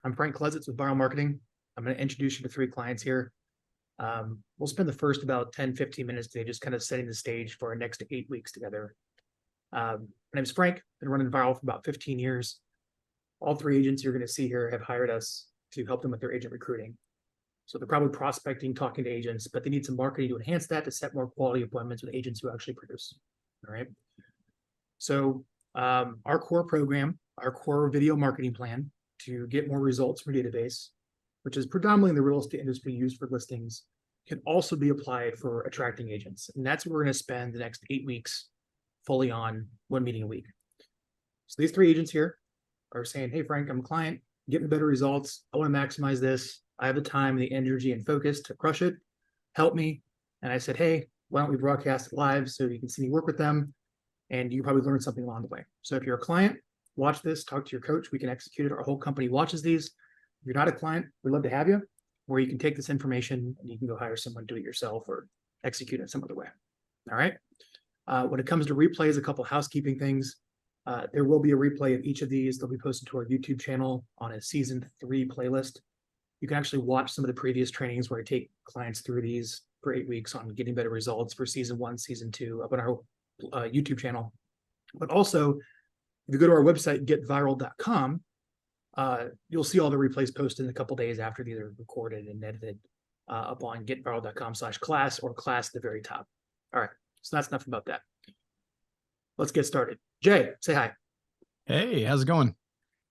I'm Frank Klesitz with Vyral Marketing. I'm going to introduce you to three clients here. We'll spend the first about 10, 15 minutes today just kind of setting the stage for our next 8 weeks together. My name is Frank. Been running Vyral for about 15 years. All three agents you're going to see here have hired us to help them with their agent recruiting. So they're probably prospecting, talking to agents, but they need some marketing to enhance that, to set more quality appointments with agents who actually produce. All right. So our core program, our core video marketing plan to get more results from a database, which is predominantly in the real estate industry used for listings, can also be applied for attracting agents. And that's what we're going to spend the next 8 weeks fully on, one meeting a week. So these three agents here are saying, hey, Frank, I'm a client, getting better results. I want to maximize this. I have the time, the energy, and focus to crush it. Help me. And I said, hey, why don't we broadcast it live so you can see me work with them? And you probably learn something along the way. So if you're a client, watch this, talk to your coach. We can execute it. Our whole company watches these. If you're not a client, we'd love to have you, where you can take this information and you can go hire someone, do it yourself, or execute it some other way. All right. When it comes to replays, a couple housekeeping things. There will be a replay of each of these. They'll be posted to our YouTube channel on a season 3 playlist. You can actually watch some of the previous trainings where I take clients through these for 8 weeks on getting better results for season 1, season 2 up on our YouTube channel. But also, if you go to our website, getvyral.com, you'll see all the replays posted in a couple days after these are recorded and edited up on getvyral.com/class, or class at the very top. All right, so that's enough about that. Let's get started. Jay, say hi. Hey, how's it going?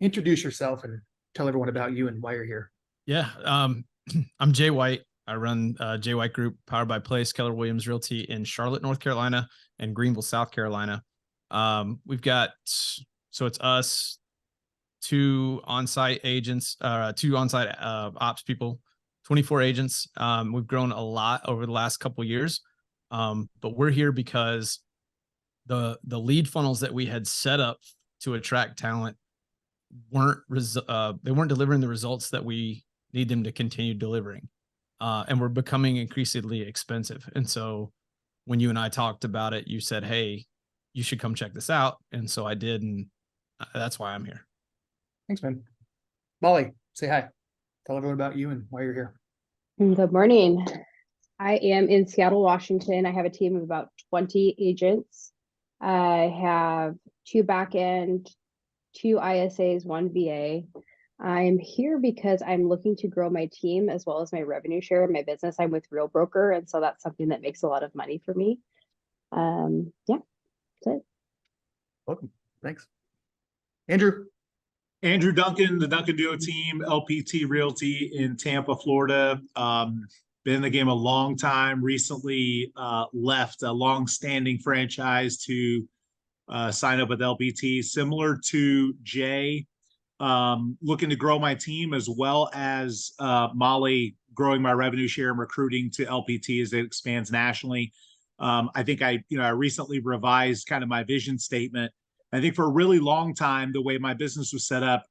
Introduce yourself and tell everyone about you and why you're here. Yeah, I'm Jay White. I run Jay White Group, powered by Place Keller Williams Realty in Charlotte, North Carolina, and Greenville, South Carolina. We've got, so it's us, two on-site agents, two on-site ops people, 24 agents. We've grown a lot over the last couple of years, but we're here because the lead funnels that we had set up to attract talent weren't delivering the results that we need them to continue delivering. And we're becoming increasingly expensive. And so when you and I talked about it, you said, hey, you should come check this out. And so I did. And that's why I'm here. Thanks, man. Molly, say hi. Tell everyone about you and why you're here. Good morning. I am in Seattle, Washington. I have a team of about 20 agents. I have 2 back-end, 2 ISAs, 1 VA. I'm here because I'm looking to grow my team as well as my revenue share in my business. I'm with Real Broker, and so that's something that makes a lot of money for me. Yeah, that's it. Welcome. Thanks. Andrew. Andrew Duncan, the Duncan Duo team, LPT Realty in Tampa, Florida. Been in the game a long time. Recently left a long-standing franchise to sign up with LPT. Similar to Jay, looking to grow my team as well as Molly, growing my revenue share and recruiting to LPT as it expands nationally. I think I recently revised kind of my vision statement. I think for a really long time, the way my business was set up,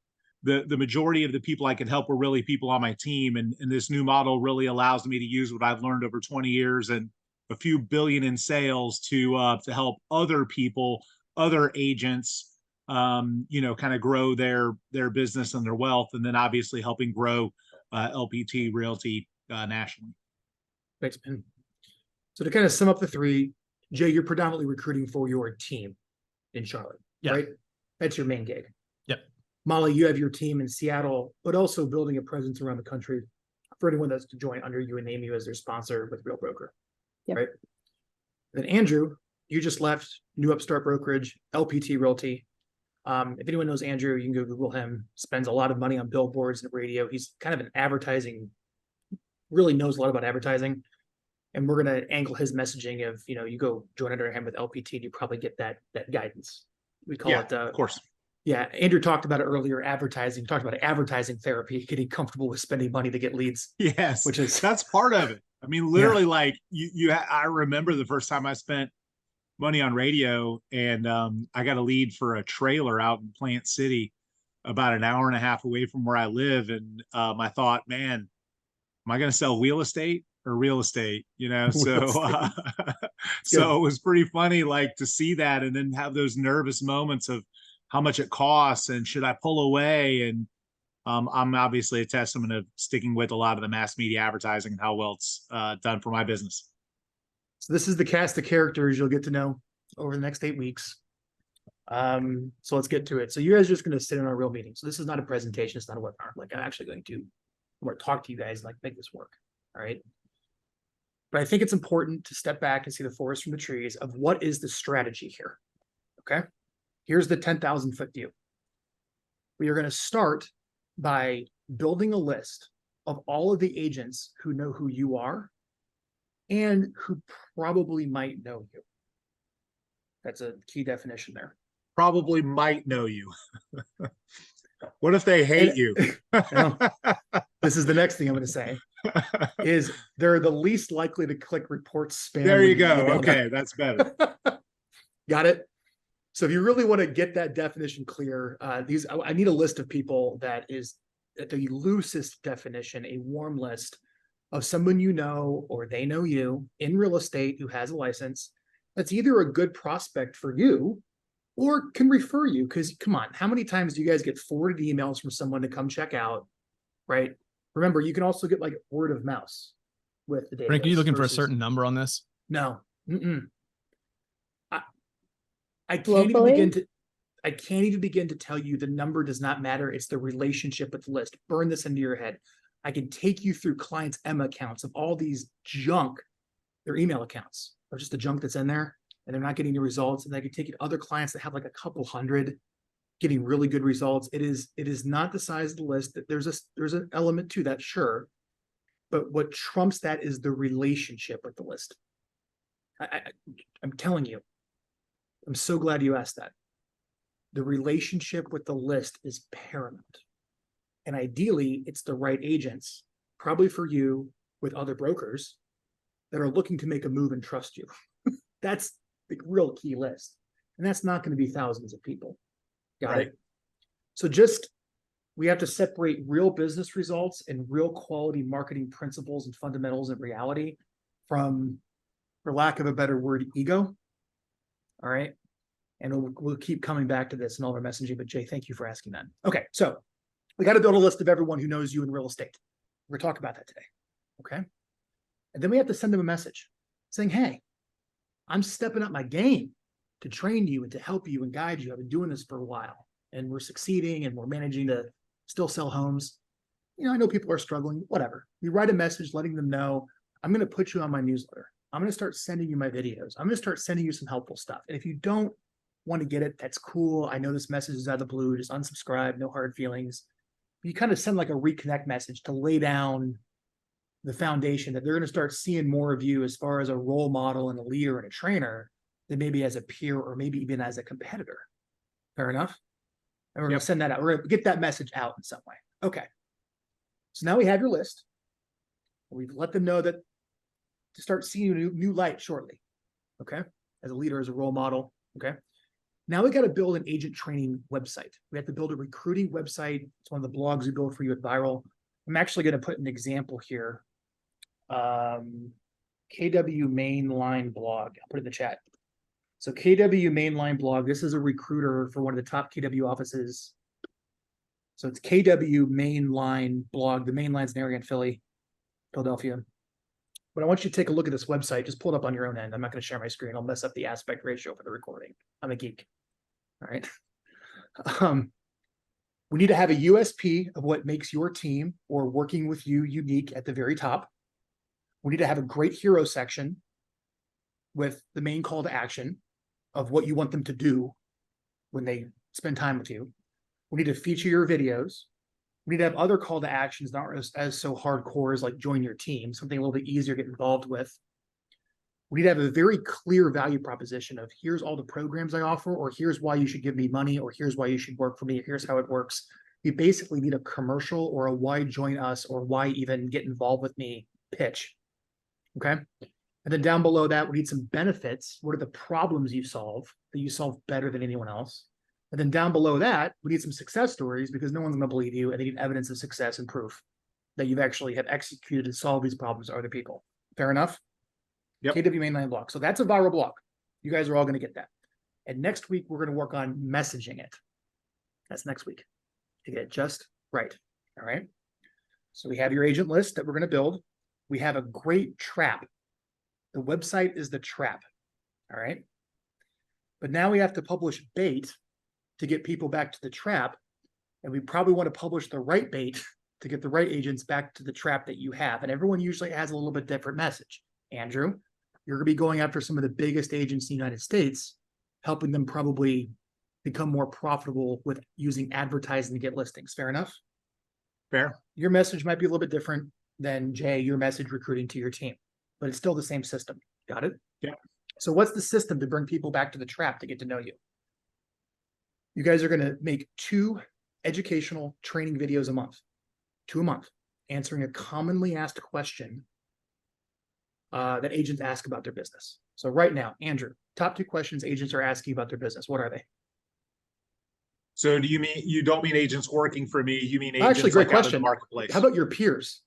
the majority of the people I could help were really people on my team. And this new model really allows me to use what I've learned over 20 years and a few billion in sales to help other people, other agents, kind of grow their business and their wealth, and then obviously helping grow LPT Realty nationally. Thanks, Ben. So to kind of sum up the three, Jay, you're predominantly recruiting for your team in Charlotte, right? That's your main gig. Yep. Molly, you have your team in Seattle, but also building a presence around the country for anyone that's to join under you and name you as their sponsor with Real Broker, right? Then Andrew, you just left New Upstart Brokerage, LPT Realty. If anyone knows Andrew, you can go Google him. Spends a lot of money on billboards and radio. He's kind of an advertising, really knows a lot about advertising. And we're going to angle his messaging of, you go join under him with LPT, and you probably get that guidance. We call it, of course. Yeah. Andrew talked about it earlier, advertising, talked about advertising therapy, getting comfortable with spending money to get leads. Yes. That's part of it. I mean, literally, like I remember the first time I spent money on radio, and I got a lead for a trailer out in Plant City, about an hour and a half away from where I live. And I thought, man, am I going to sell real estate or real estate? So it was pretty funny, like, to see that and then have those nervous moments of how much it costs and should I pull away? And I'm obviously a testament of sticking with a lot of the mass media advertising and how well it's done for my business. So this is the cast of characters you'll get to know over the next 8 weeks. So let's get to it. So you guys are just going to sit in our real meeting. So this is not a presentation. It's not a webinar. Like I'm actually going to talk to you guys, like make this work. All right. But I think it's important to step back and see the forest from the trees of what is the strategy here. Okay. Here's the 10,000-foot view. We are going to start by building a list of all of the agents who know who you are and who probably might know you. That's a key definition there. Probably might know you. What if they hate you? This is the next thing I'm going to say is they're the least likely to click report spam. There you when go. email them. Okay, that's better. Got it? So if you really want to get that definition clear, I need a list of people that is at the loosest definition, a warm list of someone you know or they know you in real estate who has a license that's either a good prospect for you or can refer you. Because come on, how many times do you guys get forwarded emails from someone to come check out, right? Remember, you can also get like word of mouth with the database. Frank, are you looking for a versus- certain number on this? No. I can't even begin to. I can't even begin to tell you the number does not matter. It's the relationship with the list. Burn this into your head. I can take you through clients' M accounts of all these junk, their email accounts, or just the junk that's in there, and they're not getting the results. And I can take you to other clients that have like a couple hundred getting really good results. It is not the size of the list. That there's an element to that, sure. But what trumps that is the relationship with the list. I'm telling you, I'm so glad you asked that. The relationship with the list is paramount. And ideally, it's the right agents, probably for you with other brokers that are looking to make a move and trust you. That's the real key list. And that's not going to be thousands of people. Got it? So we have to separate real business results and real quality marketing principles and fundamentals and reality from, for lack of a better word, ego. All right. And we'll keep coming back to this in all our messaging, but Jay, thank you for asking that. Okay, so we got to build a list of everyone who knows you in real estate. We're going to talk about that today, okay? And then we have to send them a message saying, hey, I'm stepping up my game to train you and to help you and guide you. I've been doing this for a while, and we're succeeding, and we're managing to still sell homes. You know, I know people are struggling, whatever. You write a message letting them know, I'm going to put you on my newsletter. I'm going to start sending you my videos. I'm going to start sending you some helpful stuff. And if you don't want to get it, that's cool. I know this message is out of the blue. Just unsubscribe, no hard feelings. You kind of send like a reconnect message to lay down the foundation that they're going to start seeing more of you as far as a role model and a leader and a trainer than maybe as a peer or maybe even as a competitor. Fair enough? And we're going to send that out. We're going to get that message out in some way. Okay. So now we have your list. We've let them know that to start seeing a new light shortly. Okay. As a leader, as a role model. Okay. Now we got to build an agent training website. We have to build a recruiting website. It's one of the blogs we build for you at Vyral. I'm actually going to put an example here. KW Mainline blog. I'll put it in the chat. So KW Mainline blog. This is a recruiter for one of the top KW offices. So it's KW Mainline blog. The main line's an area in Philadelphia. But I want you to take a look at this website. Just pull it up on your own end. I'm not going to share my screen. I'll mess up the aspect ratio for the recording. I'm a geek. All right. We need to have a USP of what makes your team or working with you unique at the very top. We need to have a great hero section with the main call to action of what you want them to do when they spend time with you. We need to feature your videos. We need to have other call to actions, not as so hardcore as like join your team, something a little bit easier to get involved with. We need to have a very clear value proposition of here's all the programs I offer, or here's why you should give me money, or here's why you should work for me, here's how it works. You basically need a commercial or a why join us or why even get involved with me pitch. Okay. And then down below that, we need some benefits. What are the problems you solve that you solve better than anyone else? And then down below that, we need some success stories because no one's going to believe you, and they need evidence of success and proof that you've actually have executed and solved these problems for other people. Fair enough? Yep. KW Mainline blog. So that's a Vyral blog. You guys are all going to get that. And next week, we're going to work on messaging it. That's next week to get it just right. All right. So we have your agent list that we're going to build. We have a great trap. The website is the trap. All right. But now we have to publish bait to get people back to the trap. And we probably want to publish the right bait to get the right agents back to the trap that you have. And everyone usually has a little bit different message. Andrew, you're going to be going after some of the biggest agents in the United States, helping them probably become more profitable with using advertising to get listings. Fair enough? Fair. Your message might be a little bit different than Jay, your message recruiting to your team, but it's still the same system. Got it? Yeah. So what's the system to bring people back to the trap to get to know you? You guys are going to make 2 educational training videos a month, 2 a month, answering a commonly asked question that agents ask about their business. So right now, Andrew, top 2 questions agents are asking about their business. What are they? So do you mean, you don't mean agents working for me? You mean agents Actually, great like out in the question. marketplace? How about your peers?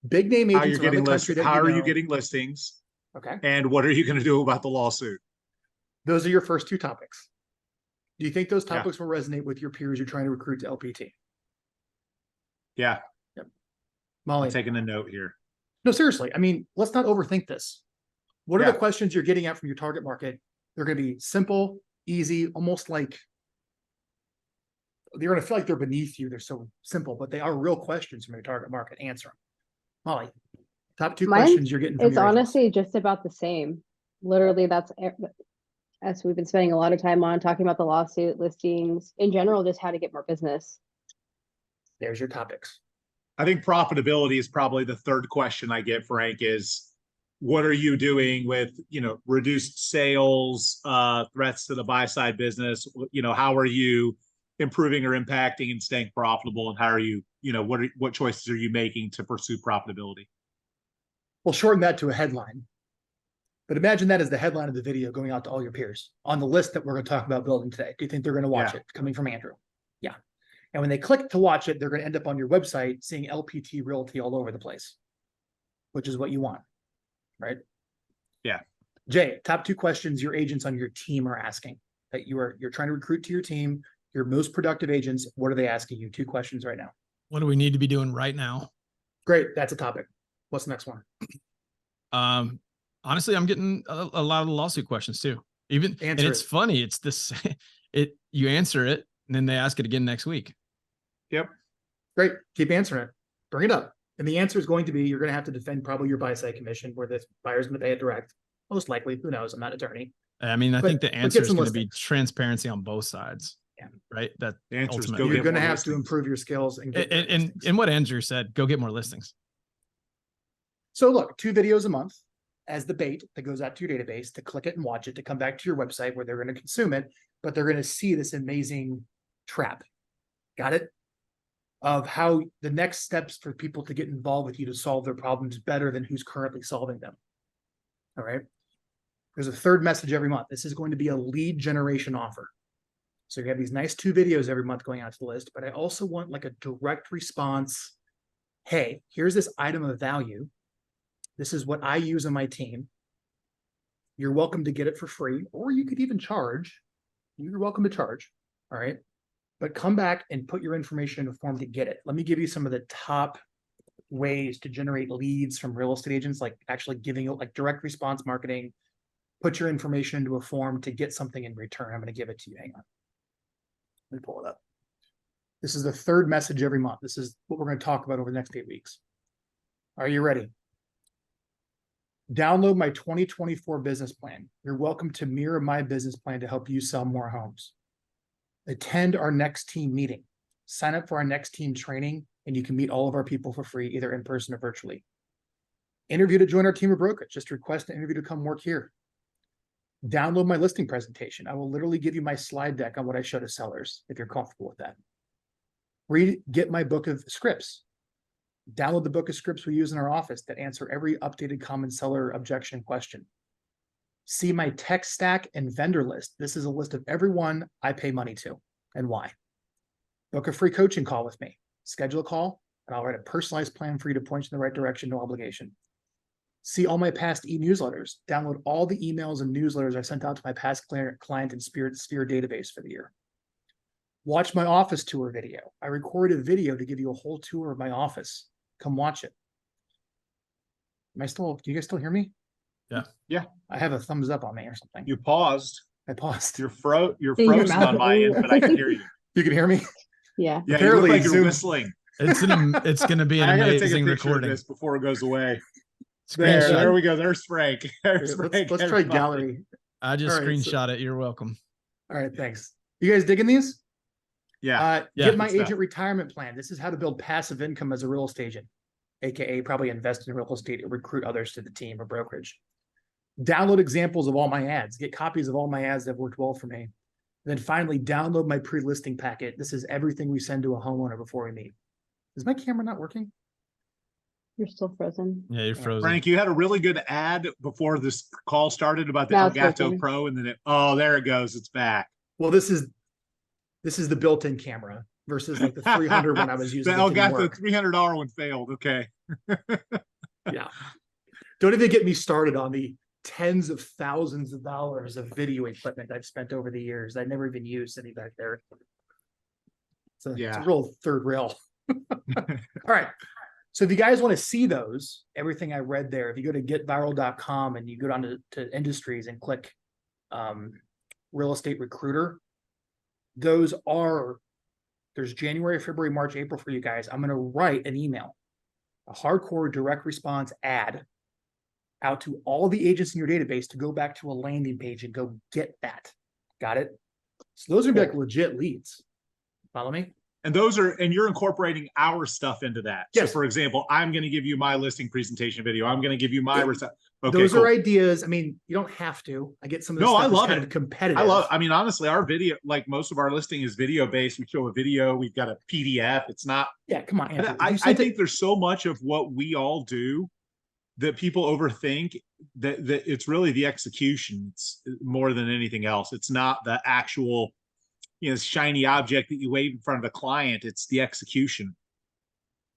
Big name How you're agents around the getting country that how you are know. you getting listings? Okay. And what are you going to do about the lawsuit? Those are your first 2 topics. Do you think those Yeah. topics will resonate with your peers you're trying to recruit to LPT? Yeah, Molly? I'm taking a note here. No, seriously. I mean, let's not overthink this. What are Yeah. the questions you're getting at from your target market? They're going to be simple, easy, almost like they're going to feel like they're beneath you. They're so simple, but they are real questions from your target market. Answer them. Molly, top 2 Mine questions you're getting from It's your agents. honestly just about the same. Literally, that's as we've been spending a lot of time on talking about the lawsuit, listings, in general, just how to get more business. There's your topics. I think profitability is probably the third question I get, Frank, is what are you doing with, reduced sales, threats to the buy side business? How are you improving or impacting and staying profitable? And how are you, what choices are you making to pursue profitability? We'll shorten that to a headline. But imagine that as the headline of the video going out to all your peers on the list that we're going to talk about building today. Do you think they're going to watch it coming from Andrew? Yeah. And when they click to watch it, they're going to end up on your website seeing LPT Realty all over the place, which is what you want, right? Yeah. Jay, top 2 questions your agents on your team are asking that you're trying to recruit to your team, your most productive agents. What are they asking you? 2 questions right now. What do we need to be doing right now? Great. That's a topic. What's the next one? Honestly, I'm getting a lot of the lawsuit questions too. And it's funny. It's this, you answer it and then they ask it again next week. Yep. Great. Keep answering it. Bring it up. And the answer is going to be, you're going to have to defend probably your buy side commission where the buyer's going to pay it direct. Most likely, who knows? I'm not an attorney. I mean, I think the answer is going to be listings. transparency on both sides. Yeah. Right. That The answer is ultimately, go You're get going to more have to listings. improve your skills and get and what Andrew said, go get more listings. So look, 2 videos a month as the bait that goes out to your database to click it and watch it, to come back to your website where they're going to consume it, but they're going to see this amazing trap. Got it? Of how the next steps for people to get involved with you to solve their problems better than who's currently solving them. All right. There's a 3rd message every month. This is going to be a lead generation offer. So you have these nice 2 videos every month going out to the list, but I also want like a direct response. Hey, here's this item of value. This is what I use on my team. You're welcome to get it for free, or you could even charge. You're welcome to charge. All right. But come back and put your information in a form to get it. Let me give you some of the top ways to generate leads from real estate agents, like actually giving you like direct response marketing. Put your information into a form to get something in return. I'm going to give it to you. Hang on. Let me pull it up. This is the 3rd message every month. This is what we're going to talk about over the next 8 weeks. Are you ready? Download my 2024 business plan. You're welcome to mirror my business plan to help you sell more homes. Attend our next team meeting. Sign up for our next team training, and you can meet all of our people for free, either in person or virtually. Interview to join our team of brokerage. Just request an interview to come work here. Download my listing presentation. I will literally give you my slide deck on what I show to sellers if you're comfortable with that. Get my book of scripts. Download the book of scripts we use in our office that answer every updated common seller objection question. See my tech stack and vendor list. This is a list of everyone I pay money to and why. Book a free coaching call with me. Schedule a call, and I'll write a personalized plan for you to point you in the right direction, no obligation. See all my past e-newsletters. Download all the emails and newsletters I sent out to my past client and Sphere database for the year. Watch my office tour video. I recorded a video to give you a whole tour of my office. Come watch it. Do you guys still hear me? Yeah. Yeah. I have a thumbs up on me or something. You paused. I paused. You're Your frozen mouth- on my end, but I can hear you. You can hear me? Yeah. Yeah, Apparently, you look like you're Zoom- whistling. It's going to be an I gotta take a amazing picture of recording. this before it goes away. Screenshot. There we go. There's Frank. There's Let's Frank. try everybody. gallery. I just All right, screenshot it. You're welcome. All right, thanks. You guys digging these? Yeah. Yeah, Get my good stuff. agent retirement plan. This is how to build passive income as a real estate agent, aka probably invest in real estate and recruit others to the team or brokerage. Download examples of all my ads. Get copies of all my ads that have worked well for me. Then finally, download my pre-listing packet. This is everything we send to a homeowner before we meet. Is my camera not working? You're still frozen. Yeah, you're frozen. Frank, you had a really good ad before this call started about the Now it's Elgato working. Pro, and then there it goes. It's back. Well, this is the built-in camera versus like the 300 one I was The using. that didn't Elgato work. $300 one failed. Okay. Yeah. Don't even get me started on the tens of thousands of dollars of video equipment I've spent over the years. I never even used any back there. It's Yeah. a real third rail. All right. So if you guys want to see those, everything I read there, if you go to getvyral.com and you go down to industries and click real estate recruiter, there's January, February, March, April for you guys. I'm going to write an email, a hardcore direct response ad out to all the agents in your database to go back to a landing page and go get that. Got it? So those are gonna be like legit leads. Follow me? And you're incorporating our stuff into that. Yes. So for example, I'm going to give you my listing presentation video. I'm going to give you my Okay, Those cool. are ideas. I mean, you don't have to. I get some of this No, stuff I that's love kind it. of competitive. I mean, honestly, our video, like most of our listing is video based. We show a video, we've got a PDF. It's not, Yeah, come on, Andrew. I You sent it- think there's so much of what we all do that people overthink that it's really the execution. It's more than anything else. It's not the actual, shiny object that you wave in front of a client. It's the execution.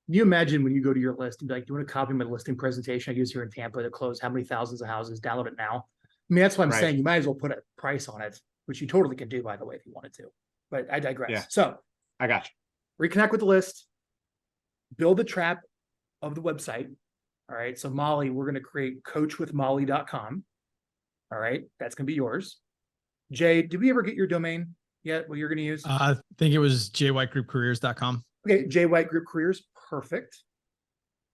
Can you imagine when you go to your list and be like, do you want to copy my listing presentation I use here in Tampa to close how many thousands of houses? Download it now. I mean, that's what I'm Right. saying. You might as well put a price on it, which you totally can do, by the way, if you wanted to. But I digress. Yeah. So I got you. reconnect with the list, build the trap of the website. All right. So Molly, we're going to create coachwithmolly.com. All right. That's going to be yours. Jay, did we ever get your domain yet? What you're going to use? I think it was jwhitegroupcareers.com. Okay. Jay White Group Careers. Perfect.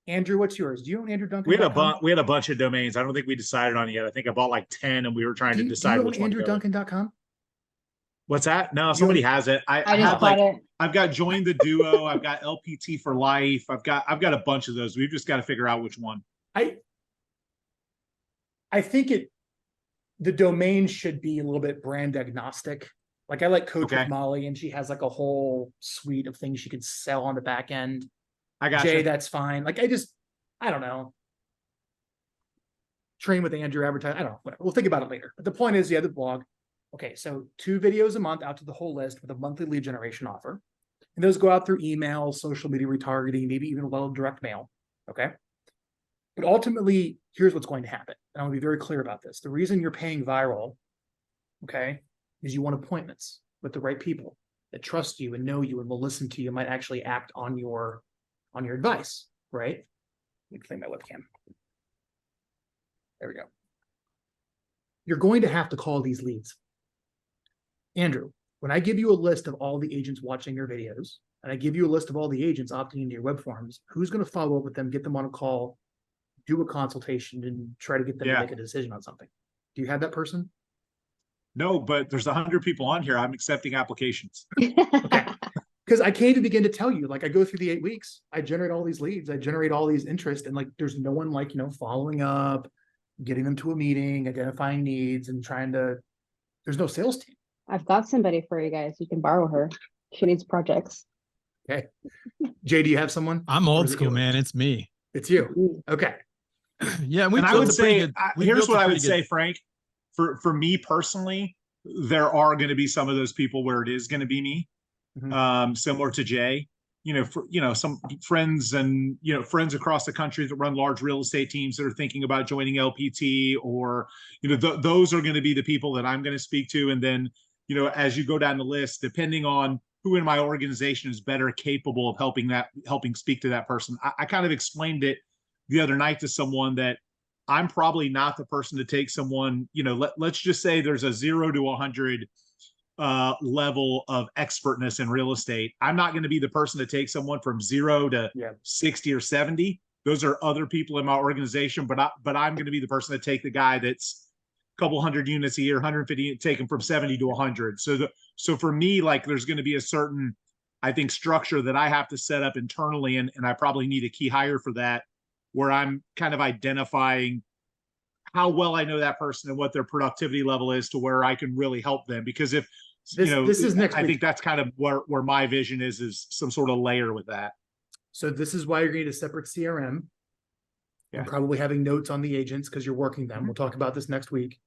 Andrew, what's yours? Do you own Andrew Duncan? We had a bunch of domains. I don't think we decided on it yet. I think I bought like 10 and we were trying to decide which one to go with. AndrewDuncan.com? What's that? No, somebody has it. I I just have bought like it. I've got Join the Duo, I've got LPT for Life, I've got a bunch of those. We've just got to figure out which one. I think the domain should be a little bit brand agnostic. Like I like Coach Okay. with Molly, and she has like a whole suite of things she could sell on the back end. I got Jay, you. that's fine. Like I don't know. Train with Andrew, advertise. I don't know. Whatever. We'll think about it later. But the point is, the blog. Okay, so 2 videos a month out to the whole list with a monthly lead generation offer. And those go out through email, social media retargeting, maybe even a little direct mail. Okay. But ultimately, here's what's going to happen. And I want to be very clear about this. The reason you're paying Vyral, okay, is you want appointments with the right people that trust you and know you and will listen to you, might actually act on your advice, right? Let me play my webcam. There we go. You're going to have to call these leads. Andrew, when I give you a list of all the agents watching your videos, and I give you a list of all the agents opting into your web forms, who's going to follow up with them, get them on a call, do a consultation, and try to get them to make a decision on something? Do you have that person? No, but there's 100 people on here. I'm accepting applications. Okay. Because I can't even begin to tell you, like I go through the 8 weeks, I generate all these leads, I generate all these interest, and like there's no one like, following up, getting them to a meeting, identifying needs, and there's no sales team. I've got somebody for you guys. You can borrow her. She needs projects. Okay. Jay, do you have someone? I'm Or old is it school, you? man. It's me. It's you. Okay. Yeah, we And I built would a pretty say, good. here's what I would say, Frank. For me personally, there are going to be some of those people where it is going to be me, similar to Jay. Some friends and friends across the country that run large real estate teams that are thinking about joining LPT, or those are going to be the people that I'm going to speak to. And then as you go down the list, depending on who in my organization is better capable of helping speak to that person. I kind of explained it the other night to someone that I'm probably not the person to take someone, let's just say there's a 0 to 100 level of expertness in real estate. I'm not going to be the person to take someone from 0 to 60 or 70. Those are other people in my organization, but I'm going to be the person to take the guy that's a couple hundred units a year, 150, take him from 70 to 100. So for me, like there's going to be a certain, I think, structure that I have to set up internally, and I probably need a key hire for that, where I'm kind of identifying how well I know that person and what their productivity level is to where I can really help them. Because if this is next I week. think that's kind of where my vision is some sort of layer with that. So this is why you're going to need a separate CRM. Yeah. And probably having notes on the agents because you're working them. We'll talk about this next week.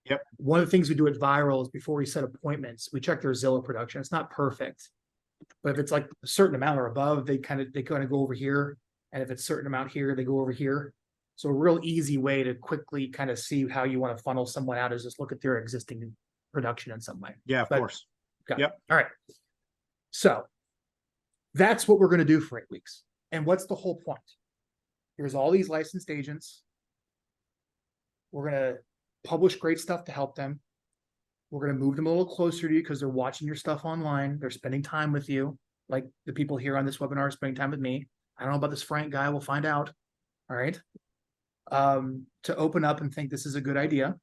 Yep. One of the things we do at Vyral is before we set appointments, we check their Zillow production. It's not perfect, but if it's like a certain amount or above, they kind of go over here. And if it's a certain amount here, they go over here. So a real easy way to quickly kind of see how you want to funnel someone out is just look at their existing production in some way. Yeah, of course. Okay. Yep. All right. So that's what we're going to do for 8 weeks. And what's the whole point? Here's all these licensed agents. We're going to publish great stuff to help them. We're going to move them a little closer to you because they're watching your stuff online. They're spending time with you. Like the people here on this webinar are spending time with me. I don't know about this Frank guy. We'll find out. All right. To open up and think this is a good idea.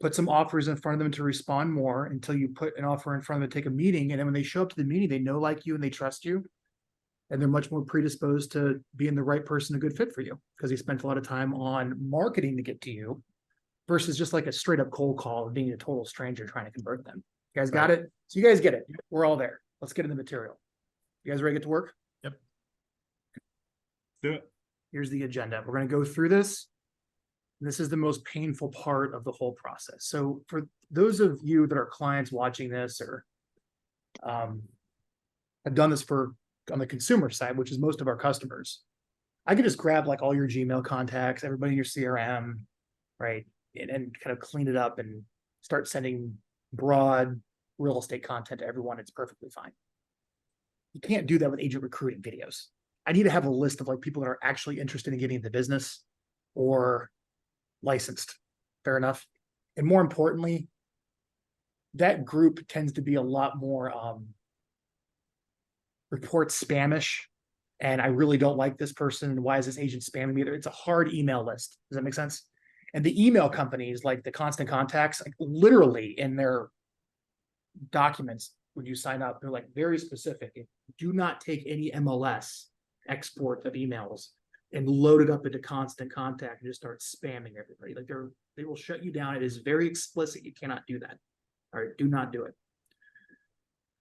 Put some offers in front of them to respond more until you put an offer in front of them to take a meeting. And then when they show up to the meeting, they know, like you, and they trust you. And they're much more predisposed to being the right person, a good fit for you, because they spent a lot of time on marketing to get to you versus just like a straight up cold call of being a total stranger trying to convert them. You guys got it? So you guys get it. We're all there. Let's get in the material. You guys ready to get to work? Yep. Do it. Here's the agenda. We're going to go through this. This is the most painful part of the whole process. So for those of you that are clients watching this or have done this on the consumer side, which is most of our customers, I could just grab like all your Gmail contacts, everybody in your CRM, right? And kind of clean it up and start sending broad real estate content to everyone. It's perfectly fine. You can't do that with agent recruiting videos. I need to have a list of like people that are actually interested in getting into business or licensed. Fair enough. And more importantly, that group tends to be a lot more report spamish. And I really don't like this person. Why is this agent spamming me? It's a hard email list. Does that make sense? And the email companies, like the Constant Contacts, like literally in their documents, when you sign up, they're like very specific. Do not take any MLS export of emails and load it up into Constant Contact and just start spamming everybody. Like they will shut you down. It is very explicit. You cannot do that. All right, do not do it.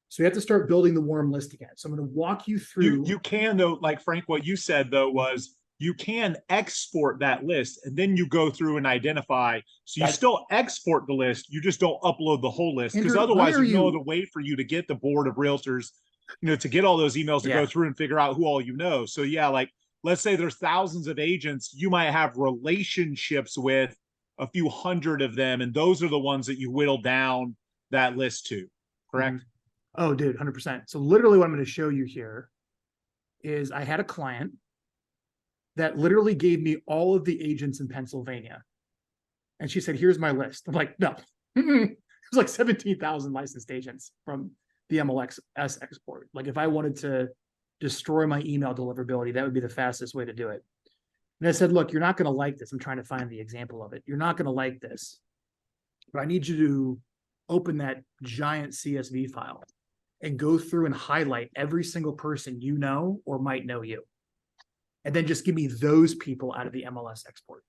So you have to start building the warm list again. So I'm going to walk you through. You can, though, like Frank, what you said though was you can export that list and then you go through and identify. So you still export the list. You just don't upload the whole list, because otherwise there's no other way for you to get the board of realtors, to get all those emails to go through and figure out who all you know. So yeah, like let's say there's thousands of agents, you might have relationships with a few hundred of them, and those are the ones that you whittle down that list to, correct? Mm-hmm. Oh, dude, 100%. So literally what I'm going to show you here is I had a client that literally gave me all of the agents in Pennsylvania. And she said, here's my list. I'm like, no. It was like 17,000 licensed agents from the MLS export. Like if I wanted to destroy my email deliverability, that would be the fastest way to do it. And I said, look, you're not going to like this. I'm trying to find the example of it. You're not going to like this. But I need you to open that giant CSV file and go through and highlight every single person you know or might know you. And then just give me those people out of the MLS export.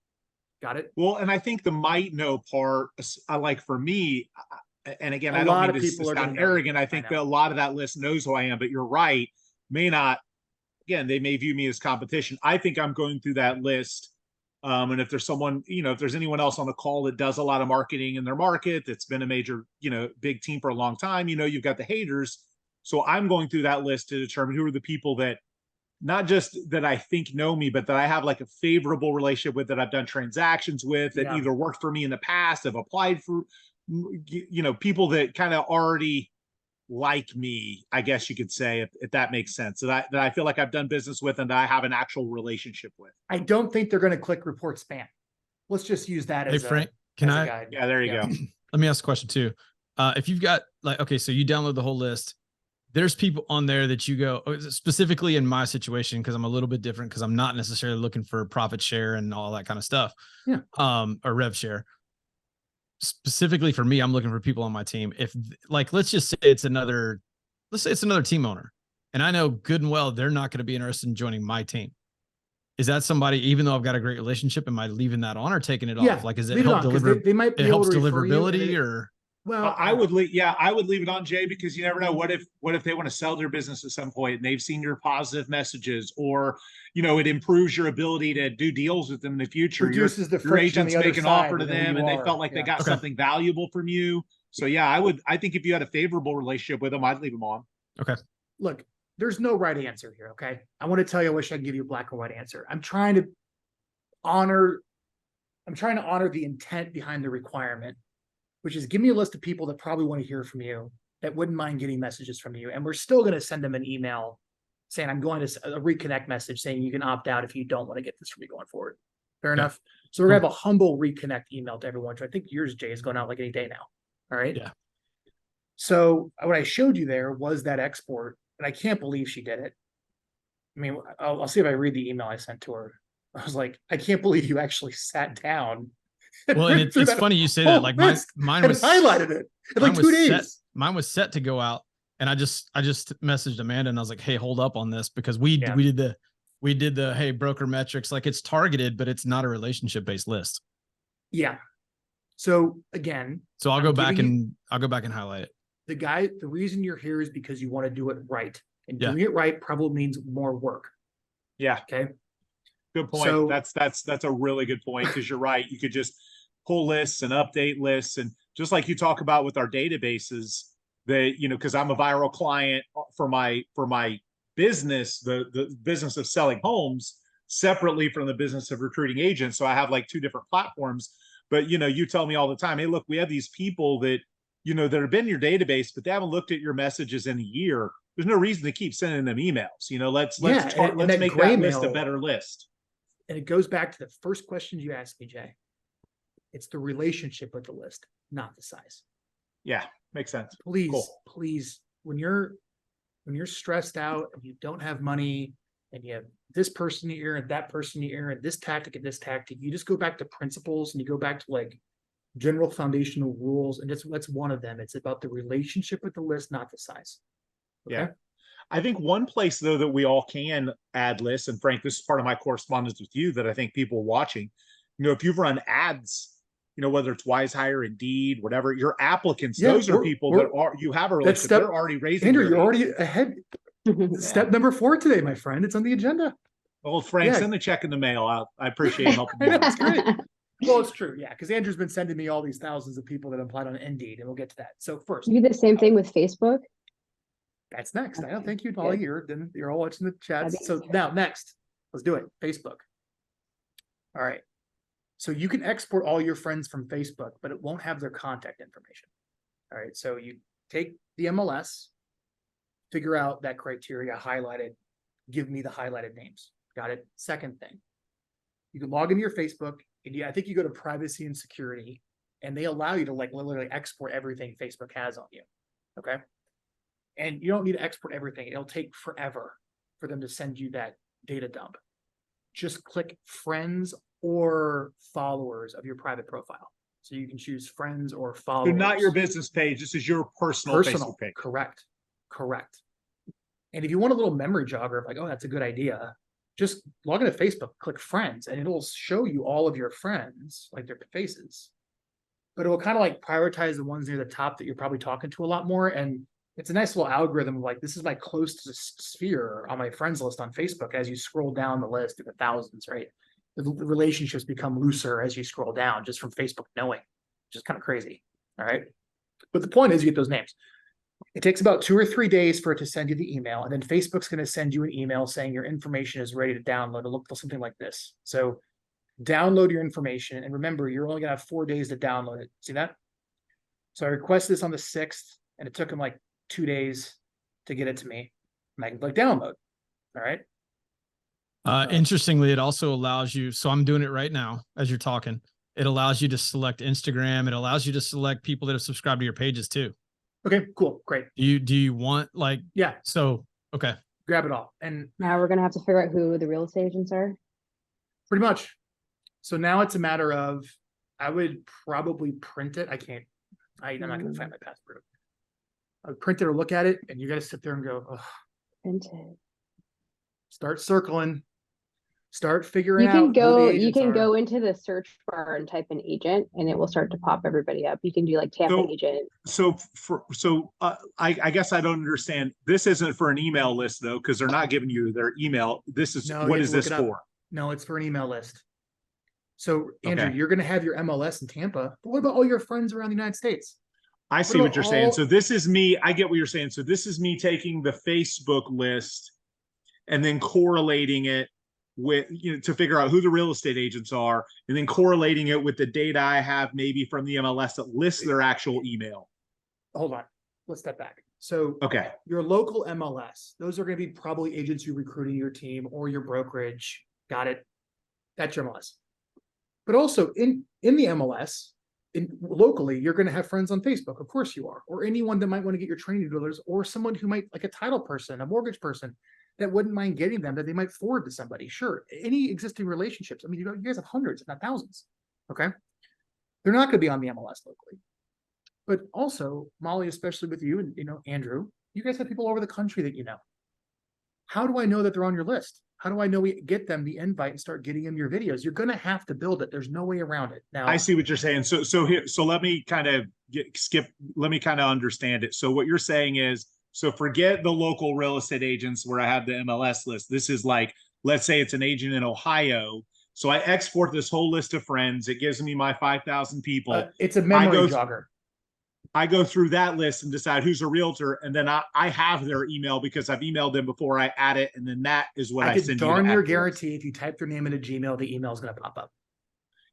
Got it? Well, and I think the might know part, like for me, and again, I don't mean to sound arrogant. I think that a lot of that list knows who I am, but you're right. May not, again, they may view me as competition. I think I'm going through that list. And if there's someone, if there's anyone else on the call that does a lot of marketing in their market, that's been a major, big team for a long time, you've got the haters. So I'm going through that list to determine who are the people that not just that I think know me, but that I have like a favorable relationship with, that I've done transactions with, that either worked for me in the past, have applied for, people that kind of already like me, I guess you could say, if that makes sense, that I feel like I've done business with and that I have an actual relationship with. I don't think they're going to click report spam. Let's just use that Hey, as Frank, a guide. Yeah, there you go. Let me ask a question too. If you've got like, okay, so you download the whole list, there's people on there that you go, specifically in my situation, because I'm a little bit different, because I'm not necessarily looking for profit share and all that kind of stuff. Yeah. Or rev share. Specifically for me, I'm looking for people on my team. If like, let's say it's another team owner, and I know good and well they're not going to be interested in joining my team. Is that somebody, even though I've got a great relationship, am I leaving that on or taking it off? Like, is it help deliver? They might be it able helps to refer you, deliverability or? Well, I would leave it on, Jay, because you never know. What if they want to sell their business at some point and they've seen your positive messages, or it improves your ability to do deals with them in the future. reduces the Your friction on agents the other make an side offer to than who them you and they are. felt like they got Okay. something valuable from you. So yeah, I think if you had a favorable relationship with them, I'd leave them on. Okay. Look, there's no right answer here. Okay. I want to tell you, I wish I could give you a black or white answer. I'm trying to honor the intent behind the requirement, which is give me a list of people that probably want to hear from you, that wouldn't mind getting messages from you. And we're still going to send them an email saying, I'm going to a reconnect message saying you can opt out if you don't want to get this from me going forward. Fair enough. So we're going to have a humble reconnect email to everyone. So I think yours, Jay, is going out like any day now. All right. Yeah. So what I showed you there was that export, and I can't believe she did it. I mean, I'll see if I read the email I sent to her. I was like, I can't believe you actually sat down. Well, and it's funny you say that. Like mine was highlighted it in like 2 days. Mine was set to go out, and I just messaged Amanda and I was like, hey, hold up on this, because we did the hey, broker metrics, like it's targeted, but it's not a relationship based list. Yeah. So again, so I'll go back and highlight it. The reason you're here is because you want to do it right, and doing it right probably means more work. Yeah. Okay. Good point. So, that's a really good point, because you're right. You could just pull lists and update lists, and just like you talk about with our databases, that because I'm a Vyral client for my business, the business of selling homes, separately from the business of recruiting agents. So I have like 2 different platforms. But you tell me all the time, hey, look, we have these people that that have been in your database, but they haven't looked at your messages in a year. There's no reason to keep sending them emails. Let's make that list a better list. And it goes back to the first questions you asked me, Jay. It's the relationship with the list, not the size. Yeah, makes sense. Please, when you're stressed out and you don't have money and you have this person in your ear and that person in your ear and this tactic, you just go back to principles and you go back to like general foundational rules. And that's one of them. It's about the relationship with the list, not the size. Okay? Yeah. I think one place, though, that we all can add lists, and Frank, this is part of my correspondence with you that I think people watching, if you've run ads, whether it's Wise Hire, Indeed, whatever, your applicants, those are people that you have a relationship. They're already raising. Andrew, you're already ahead. Step number 4 today, my friend. It's on the agenda. Well, Frank, send the check in the mail. I appreciate helping you. That's great. Well, it's true. Yeah. Because Andrew's been sending me all these thousands of people that applied on Indeed, and we'll get to that. So first. You do the same thing with Facebook? That's next. I don't think you'd all hear. Then you're all watching the chats. So now next, let's do it. Facebook. All right. So you can export all your friends from Facebook, but it won't have their contact information. All right. So you take the MLS, figure out that criteria, highlight it, give me the highlighted names. Got it. Second thing, you can log into your Facebook, and I think you go to privacy and security, and they allow you to like literally export everything Facebook has on you. Okay. And you don't need to export everything. It'll take forever for them to send you that data dump. Just click friends or followers of your private profile. So you can choose friends or followers. So not your business page. This is your personal Facebook page. Correct. And if you want a little memory jogger of like, oh, that's a good idea, just log into Facebook, click friends, and it'll show you all of your friends, like their faces. But it will kind of like prioritize the ones near the top that you're probably talking to a lot more. And it's a nice little algorithm of like, this is my closest sphere on my friends list on Facebook. As you scroll down the list to the thousands, right? The relationships become looser as you scroll down just from Facebook knowing, which is kind of crazy. All right. But the point is you get those names. It takes about 2 or 3 days for it to send you the email. And then Facebook's going to send you an email saying your information is ready to download. It'll look something like this. So download your information. And remember, you're only going to have 4 days to download it. See that? So I requested this on the 6th, and it took them like 2 days to get it to me. And I can click download. All right. Interestingly, it also allows you, so I'm doing it right now as you're talking. It allows you to select Instagram. It allows you to select people that have subscribed to your pages too. Okay, cool. Great. Do you want like, Yeah, so, okay. grab it all. And Now we're gonna have to figure out who the real estate agents are. pretty much. So now it's a matter of, I would probably print it. I'm not going to find my passport. I would print it or look at it, and you got to sit there and go, oh, Printed. start circling, start figuring You out can who go, the you agents can are. go into the search bar and type in agent and it will start to pop everybody up. You can do like Tampa So- agent. I guess I don't understand. This isn't for an email list though, because they're not giving you their email. This is, No, you what have is to look this it up. for? No, it's for an email list. So Andrew, Okay. you're going to have your MLS in Tampa, but what about all your friends around the United States? I see What what you're about saying. all- So this is me. I get what you're saying. So this is me taking the Facebook list and then correlating it with, to figure out who the real estate agents are, and then correlating it with the data I have maybe from the MLS that lists their actual email. Hold on, let's step back. So Okay. your local MLS, those are going to be probably agents you recruiting your team or your brokerage. Got it. That's your MLS. But also in the MLS, locally, you're going to have friends on Facebook. Of course you are, or anyone that might want to get your training dealers, or someone who might, like a title person, a mortgage person, that wouldn't mind getting them, that they might forward to somebody. Sure, any existing relationships. I mean, you guys have hundreds, if not thousands. Okay, they're not going to be on the MLS locally. But also, Molly, especially with you and Andrew, you guys have people all over the country that you know. How do I know that they're on your list? How do I know we get them the invite and start getting them your videos? You're going to have to build it. There's no way around it. Now, I see what you're saying. So let me kind of let me kind of understand it. So what you're saying is, so forget the local real estate agents where I have the MLS list. This is like, let's say it's an agent in Ohio. So I export this whole list of friends. It gives me my 5,000 people. it's a memory go- jogger. I go through that list and decide who's a realtor, and then I have their email because I've emailed them before. I add it, and then that is what I could send you. darn near afterwards. guarantee if you type their name into Gmail, the email is going to pop up.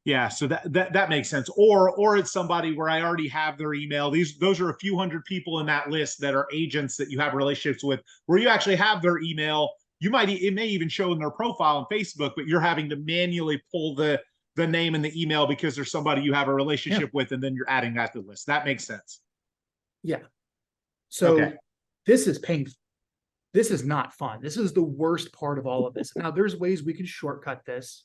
Yeah, so that makes sense. Or it's somebody where I already have their email. Those are a few hundred people in that list that are agents that you have relationships with, where you actually have their email. It may even show in their profile on Facebook, but you're having to manually pull the name and the email because there's somebody you have a relationship with, and then you're adding that to the list. That makes sense. Yeah. So Okay. this is painful. This is not fun. This is the worst part of all of this. Now, there's ways we can shortcut this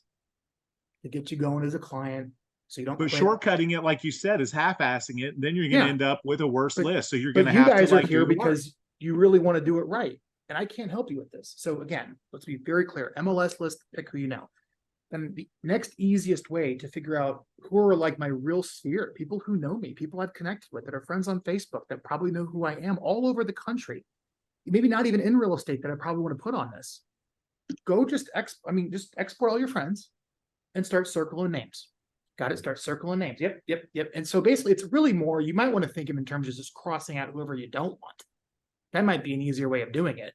to get you going as a client, so you don't. But quit. shortcutting it, like you said, is half-assing it, and then you're going to Yeah. end up with a worse But- list. So you're going But to you have guys to are like here do the work. because you really want to do it right, and I can't help you with this. So again, let's be very clear. MLS list, pick who you know. Then the next easiest way to figure out who are like my real sphere, people who know me, people I've connected with, that are friends on Facebook, that probably know who I am all over the country. Maybe not even in real estate, that I probably want to put on this. Go just export all your friends and start circling names. Got it? Start circling names. Yep. And so basically it's really more, you might want to think of in terms of just crossing out whoever you don't want. That might be an easier way of doing it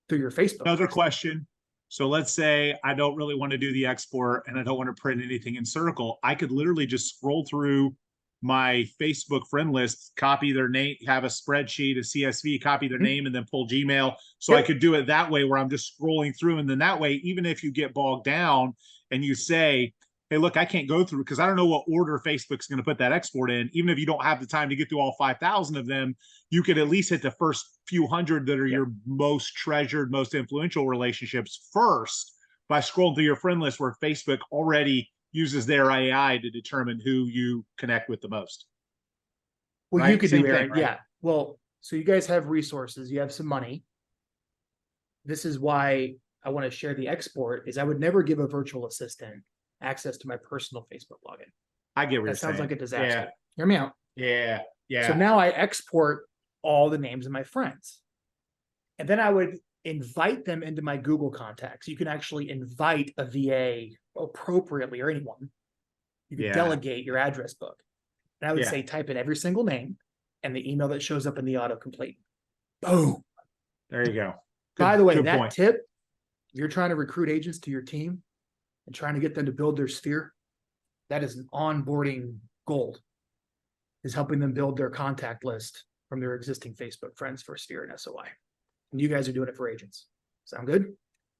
through your Facebook. Another question. So let's say I don't really want to do the export and I don't want to print anything in Circle. I could literally just scroll through my Facebook friend list, copy their name, have a spreadsheet, a CSV, copy their name, and then pull Gmail. So I could do it that way where I'm just scrolling through. And then that way, even if you get bogged down and you say, hey, look, I can't go through because I don't know what order Facebook's going to put that export in. Even if you don't have the time to get through all 5,000 of them, you could at least hit the first few hundred that are your most treasured, most influential relationships first by scrolling through your friend list, where Facebook already uses their AI to determine who you connect with the most. Well, Right? you could Same do thing, Aaron. right? Yeah. Well, so you guys have resources, you have some money. This is why I want to share the export, is I would never give a virtual assistant access to my personal Facebook login. I get what you're That sounds saying. like a disaster. Hear me out. Yeah. So now I export all the names of my friends. And then I would invite them into my Google contacts. You can actually invite a VA appropriately, or anyone. You can delegate your address book. And I would say, type in every single name and the email that shows up in the autocomplete. Boom. There you go. By the way, good that point. tip, if you're trying to recruit agents to your team and trying to get them to build their sphere, that is an onboarding gold, is helping them build their contact list from their existing Facebook friends for Sphere and SOI. And you guys are doing it for agents. Sound good?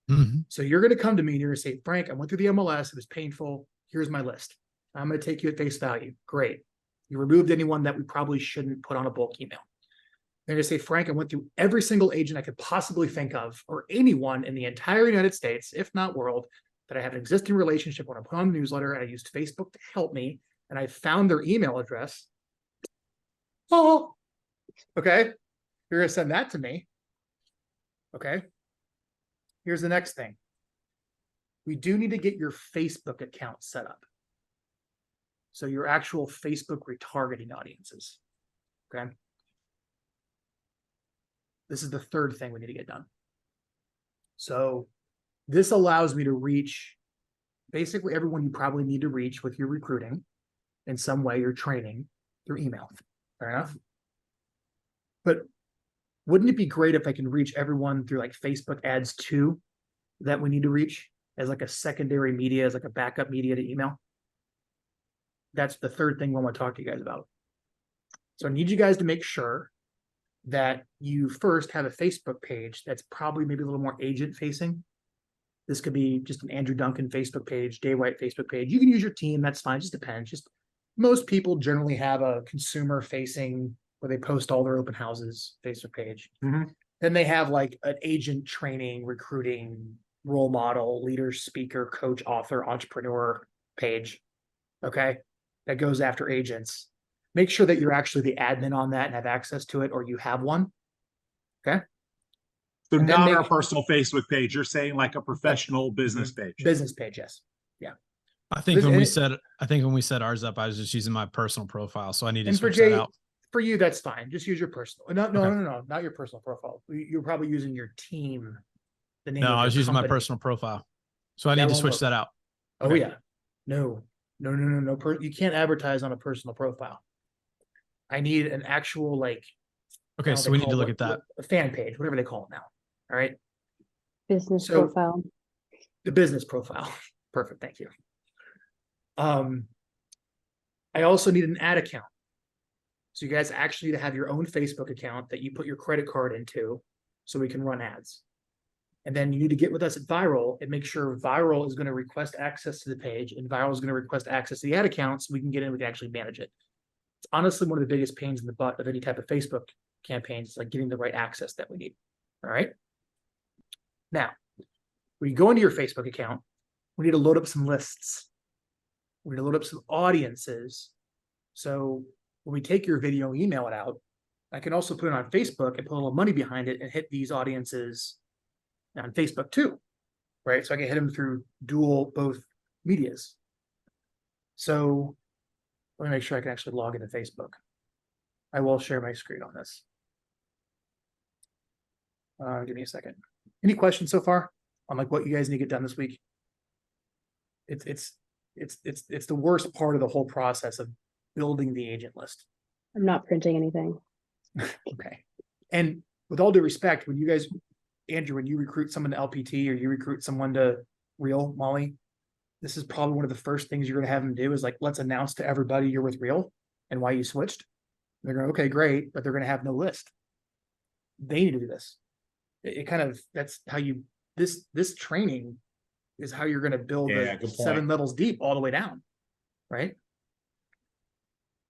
Mhm. So you're going to come to me and you're going to say, Frank, I went through the MLS. It was painful. Here's my list. I'm going to take you at face value. Great. You removed anyone that we probably shouldn't put on a bulk email. They're going to say, Frank, I went through every single agent I could possibly think of, or anyone in the entire United States, if not world, that I have an existing relationship when I put on the newsletter, and I used Facebook to help me, and I found their email address. Oh, okay. You're going to send that to me. Okay. Here's the next thing. We do need to get your Facebook account set up. So your actual Facebook retargeting audiences. Okay. This is the third thing we need to get done. So this allows me to reach basically everyone you probably need to reach with your recruiting in some way, your training through email. Fair enough. But wouldn't it be great if I can reach everyone through like Facebook ads too, that we need to reach as like a secondary media, as like a backup media to email? That's the third thing I want to talk to you guys about. So I need you guys to make sure that you first have a Facebook page that's probably maybe a little more agent facing. This could be just an Andrew Duncan Facebook page, Jay White Facebook page. You can use your team, that's fine, just depends. Just most people generally have a consumer facing where they post all their open houses Facebook page. Then they have like an agent training, recruiting, role model, leader, speaker, coach, author, entrepreneur page. Okay. That goes after agents. Make sure that you're actually the admin on that and have access to it, or you have one. Okay. So And then not our make- personal Facebook page. You're saying like a professional business page. Business page, yes. I think This- when and we set ours up, I was just using my personal profile, so I need to And for switch that Jay, out. for you, that's fine. Just use your personal. No, Okay. not your personal profile. You're probably using your team. The name No, of I your was using my company. personal profile, so I That need to won't switch work. that out. Oh Okay. yeah. No. You can't advertise on a personal profile. I need an actual like. I Okay, don't know so what we they need to call look it, at that. a fan page, whatever they call it now. All right. Business So- profile. The business profile. Perfect. Thank you. I also need an ad account. So you guys actually need to have your own Facebook account that you put your credit card into so we can run ads. And then you need to get with us at Vyral and make sure Vyral is going to request access to the page and Vyral is going to request access to the ad account so we can get in, we can actually manage it. It's honestly one of the biggest pains in the butt of any type of Facebook campaigns. It's like getting the right access that we need. All right. Now, when you go into your Facebook account, we need to load up some lists. We need to load up some audiences. So when we take your video and email it out, I can also put it on Facebook and put a little money behind it and hit these audiences on Facebook too, right? So I can hit them through both medias. So let me make sure I can actually log into Facebook. I will share my screen on this. Give me a second. Any questions so far on like what you guys need to get done this week? It's the worst part of the whole process of building the agent list. I'm not printing anything. Okay. And with all due respect, when you guys, Andrew, when you recruit someone to LPT or you recruit someone to Real, Molly, this is probably one of the first things you're going to have them do is like, let's announce to everybody you're with Real and why you switched. They're going, okay, great, but they're going to have no list. They need to do this. It kind of, that's how you, this training is how you're going to build Yeah, the good 7 point. levels deep all the way down, right?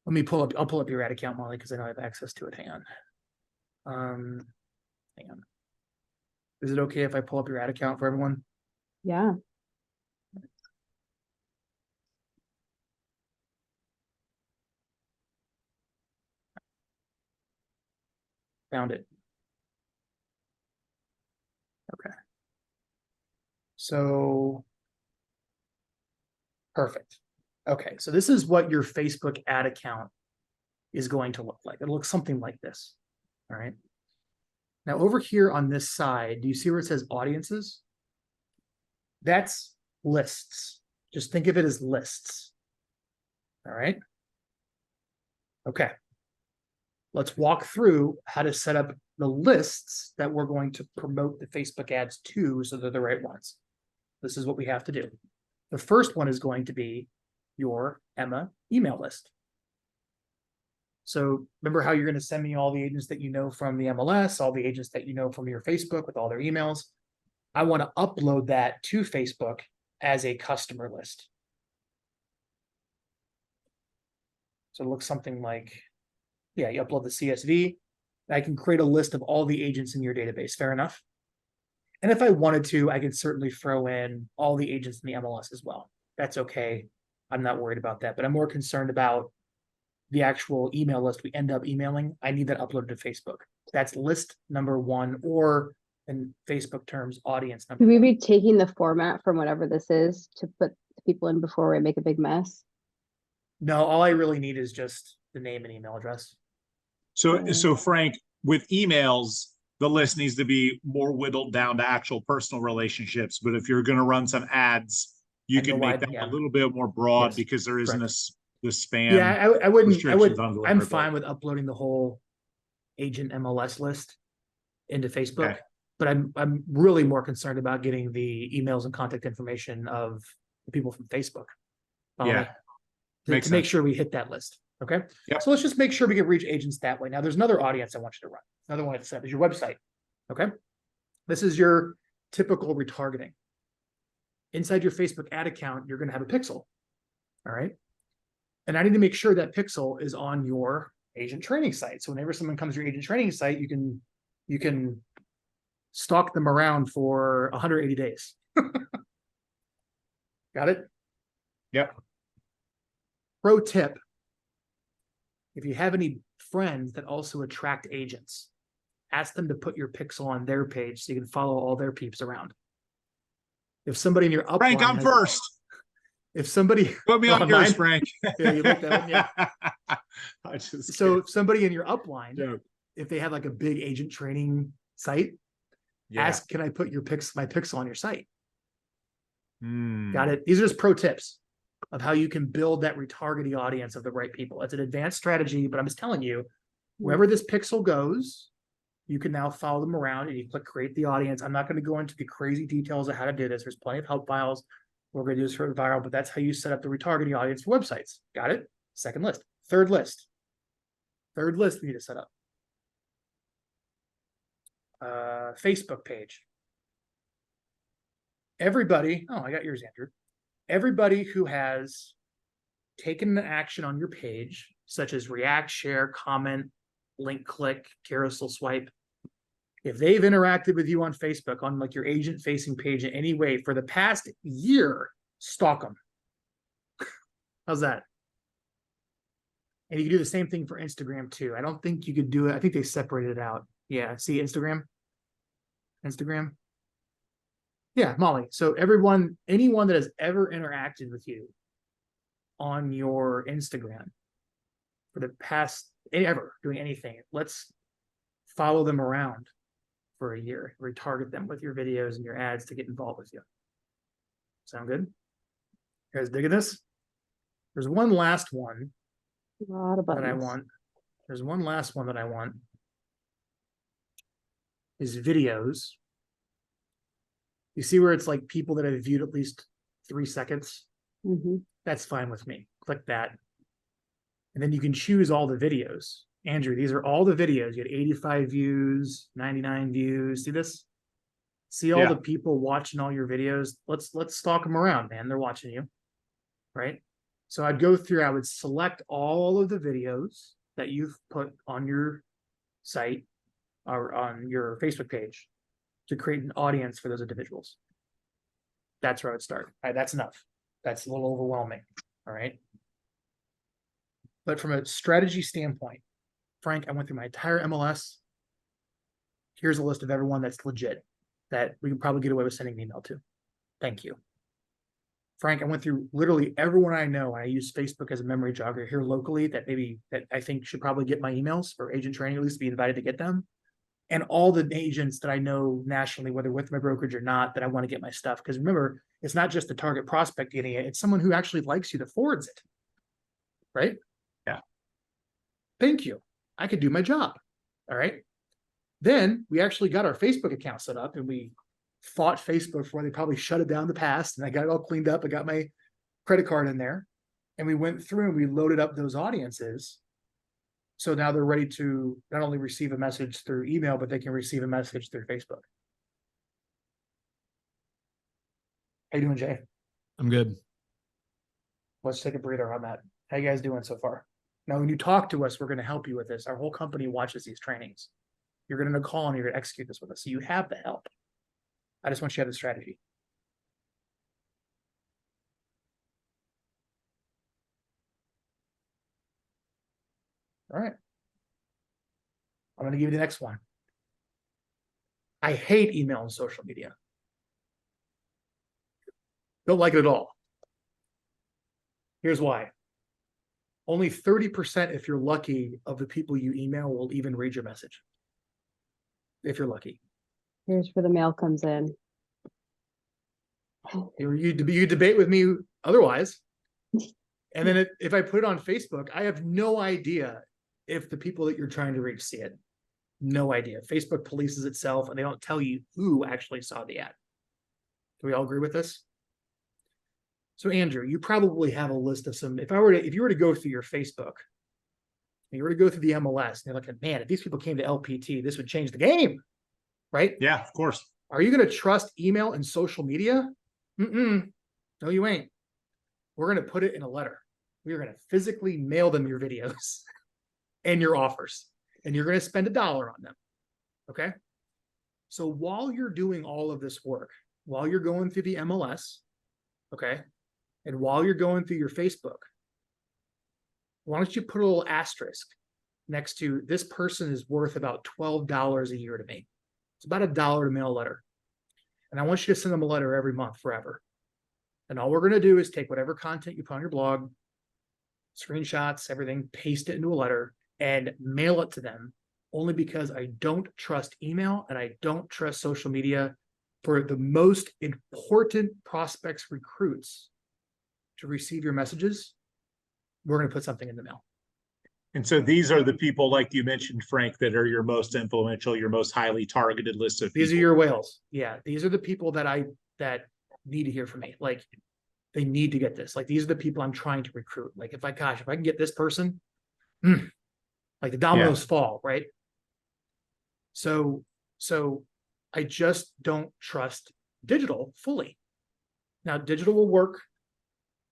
Let me I'll pull up your ad account, Molly, because I know I have access to it. Hang on. Hang on. Is it okay if I pull up your ad account for everyone? Yeah. Found it. Okay. So perfect. Okay, so this is what your Facebook ad account is going to look like. It looks something like this. All right. Now over here on this side, do you see where it says audiences? That's lists. Just think of it as lists. All right. Okay. Let's walk through how to set up the lists that we're going to promote the Facebook ads to so they're the right ones. This is what we have to do. The first one is going to be your Emma email list. So remember how you're going to send me all the agents that you know from the MLS, all the agents that you know from your Facebook with all their emails. I want to upload that to Facebook as a customer list. So it looks something like, yeah, you upload the CSV. I can create a list of all the agents in your database. Fair enough. And if I wanted to, I could certainly throw in all the agents in the MLS as well. That's okay. I'm not worried about that, but I'm more concerned about the actual email list we end up emailing. I need that uploaded to Facebook. That's list number one, or in Facebook terms, audience number Should we one. be taking the format from whatever this is to put people in before we make a big mess? No, all I really need is just the name and email address. So Frank, with emails, the list needs to be more whittled down to actual personal relationships. But if you're going to run some ads, you And can go make wide, that yeah. a little bit more broad Yes, because there isn't correct. the spam. Yeah, I wouldn't. restrictions on I'm deliverability. fine with uploading the whole agent MLS list into Facebook, Okay. but I'm really more concerned about getting the emails and contact information of the people from Facebook. Follow Yeah. me? Makes to make sense. sure we hit that list. Okay. Yep. So let's just make sure we can reach agents that way. Now, there's another audience I want you to run. Another one I set is your website. Okay. This is your typical retargeting. Inside your Facebook ad account, you're going to have a pixel. All right. And I need to make sure that pixel is on your agent training site. So whenever someone comes to your agent training site, you can stalk them around for 180 days. Got it? Yep. Pro tip. If you have any friends that also attract agents, ask them to put your pixel on their page so you can follow all their peeps around. If somebody in your upline Frank, I'm first. If somebody Put me on yours, mine? Frank. Yeah, you like that one, yeah. I just So kidding. if somebody in your upline, Joke. if they have like a big agent training site, Yeah. ask, can I put my pixel on your site? Hmm. Got it. These are just pro tips of how you can build that retargeting audience of the right people. It's an advanced strategy, but I'm just telling you, wherever this pixel goes, you can now follow them around and you click create the audience. I'm not going to go into the crazy details of how to do this. There's plenty of help files. We're going to do this for Vyral, but that's how you set up the retargeting audience for websites. Got it? Second list. Third list. Third list we need to set up. Facebook page. Everybody, oh, I got yours, Andrew. Everybody who has taken an action on your page, such as react, share, comment, link click, carousel swipe, if they've interacted with you on Facebook on like your agent facing page in any way for the past year, stalk them. How's that? And you can do the same thing for Instagram too. I don't think you could do it. I think they separated it out. Yeah. See Instagram? Yeah, Molly. So anyone that has ever interacted with you on your Instagram for the past ever doing anything, let's follow them around for a year, retarget them with your videos and your ads to get involved with you. Sound good? You guys digging this? There's one last one A lot of that I buttons. want. There's one last one that I want. Is videos. You see where it's like people that have viewed at least 3 seconds? Mhm. That's fine with me. Click that. And then you can choose all the videos. Andrew, these are all the videos. You had 85 views, 99 views. See this? See all Yeah. the people watching all your videos? Let's stalk them around, man. They're watching you. Right? So I'd go through, I would select all of the videos that you've put on your site or on your Facebook page to create an audience for those individuals. That's where I would start. All right, that's enough. That's a little overwhelming. All right. But from a strategy standpoint, Frank, I went through my entire MLS. Here's a list of everyone that's legit that we can probably get away with sending an email to. Thank you. Frank, I went through literally everyone I know. I use Facebook as a memory jogger here locally that I think should probably get my emails for agent training, at least be invited to get them. And all the agents that I know nationally, whether with my brokerage or not, that I want to get my stuff. Because remember, it's not just the target prospect getting it, it's someone who actually likes you that forwards it. Right? Yeah. Thank you. I could do my job. All right. Then we actually got our Facebook account set up and we fought Facebook before they probably shut it down in the past. And I got it all cleaned up. I got my credit card in there and we went through and we loaded up those audiences So now they're ready to not only receive a message through email, but they can receive a message through Facebook. How you doing, Jay? I'm good. Let's take a breather on that. How you guys doing so far? Now, when you talk to us, we're going to help you with this. Our whole company watches these trainings. You're going to call and you're going to execute this with us. So you have the help. I just want you to have the strategy. All right. I'm going to give you the next one. I hate email and social media. Don't like it at all. Here's why. Only 30%, if you're lucky, of the people you email will even read your message. If you're lucky. Here's where the mail comes in. You debate with me otherwise. And then if I put it on Facebook, I have no idea if the people that you're trying to reach see it. No idea. Facebook polices itself and they don't tell you who actually saw the ad. Do we all agree with this? So Andrew, you probably have a list of some, if you were to go through your Facebook, and you were to go through the MLS, and you're like, man, if these people came to LPT, this would change the game, right? Yeah, of course. Are you going to trust email and social media? No, you ain't. We're going to put it in a letter. We are going to physically mail them your videos and your offers, and you're going to spend $1 on them. Okay. So while you're doing all of this work, while you're going through the MLS, okay, and while you're going through your Facebook, why don't you put a little asterisk next to this person is worth about $12 a year to me. It's about $1 to mail a letter. And I want you to send them a letter every month forever. And all we're going to do is take whatever content you put on your blog, screenshots, everything, paste it into a letter and mail it to them, only because I don't trust email and I don't trust social media for the most important prospects, recruits to receive your messages. We're going to put something in the mail. And so these are the people, like you mentioned, Frank, that are your most influential, your most highly targeted list of people. These are your whales. Yeah. These are the people that need to hear from me. Like they need to get this. Like these are the people I'm trying to recruit. Like if I can get this person, like the dominoes fall, right? So I just don't trust digital fully. Now digital will work,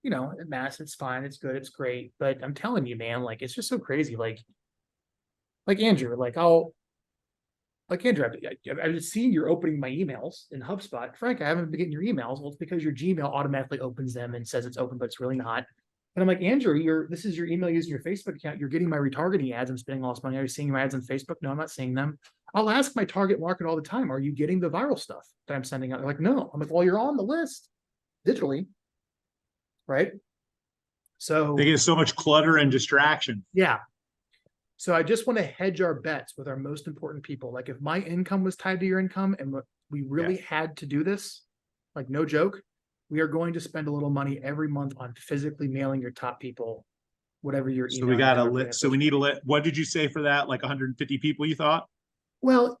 you know, at mass, it's fine, it's good, it's great. But I'm telling you, man, like it's just so crazy. Like Andrew, Andrew, I've just seen you're opening my emails in HubSpot. Frank, I haven't been getting your emails. Well, it's because your Gmail automatically opens them and says it's open, but it's really not. And I'm like, Andrew, this is your email using your Facebook account. You're getting my retargeting ads. I'm spending all this money. Are you seeing my ads on Facebook? No, I'm not seeing them. I'll ask my target market all the time, are you getting the viral stuff that I'm sending out? They're like, no. I'm like, well, you're on the list digitally, right? So they get so much clutter and distraction. Yeah. So I just want to hedge our bets with our most important people. Like if my income was tied to your income and we really had to do this, like no joke, we are going to spend a little money every month on physically mailing your top people, whatever your email. So we got a list. So we need a list. What did you say for that? Like 150 people you thought? Well,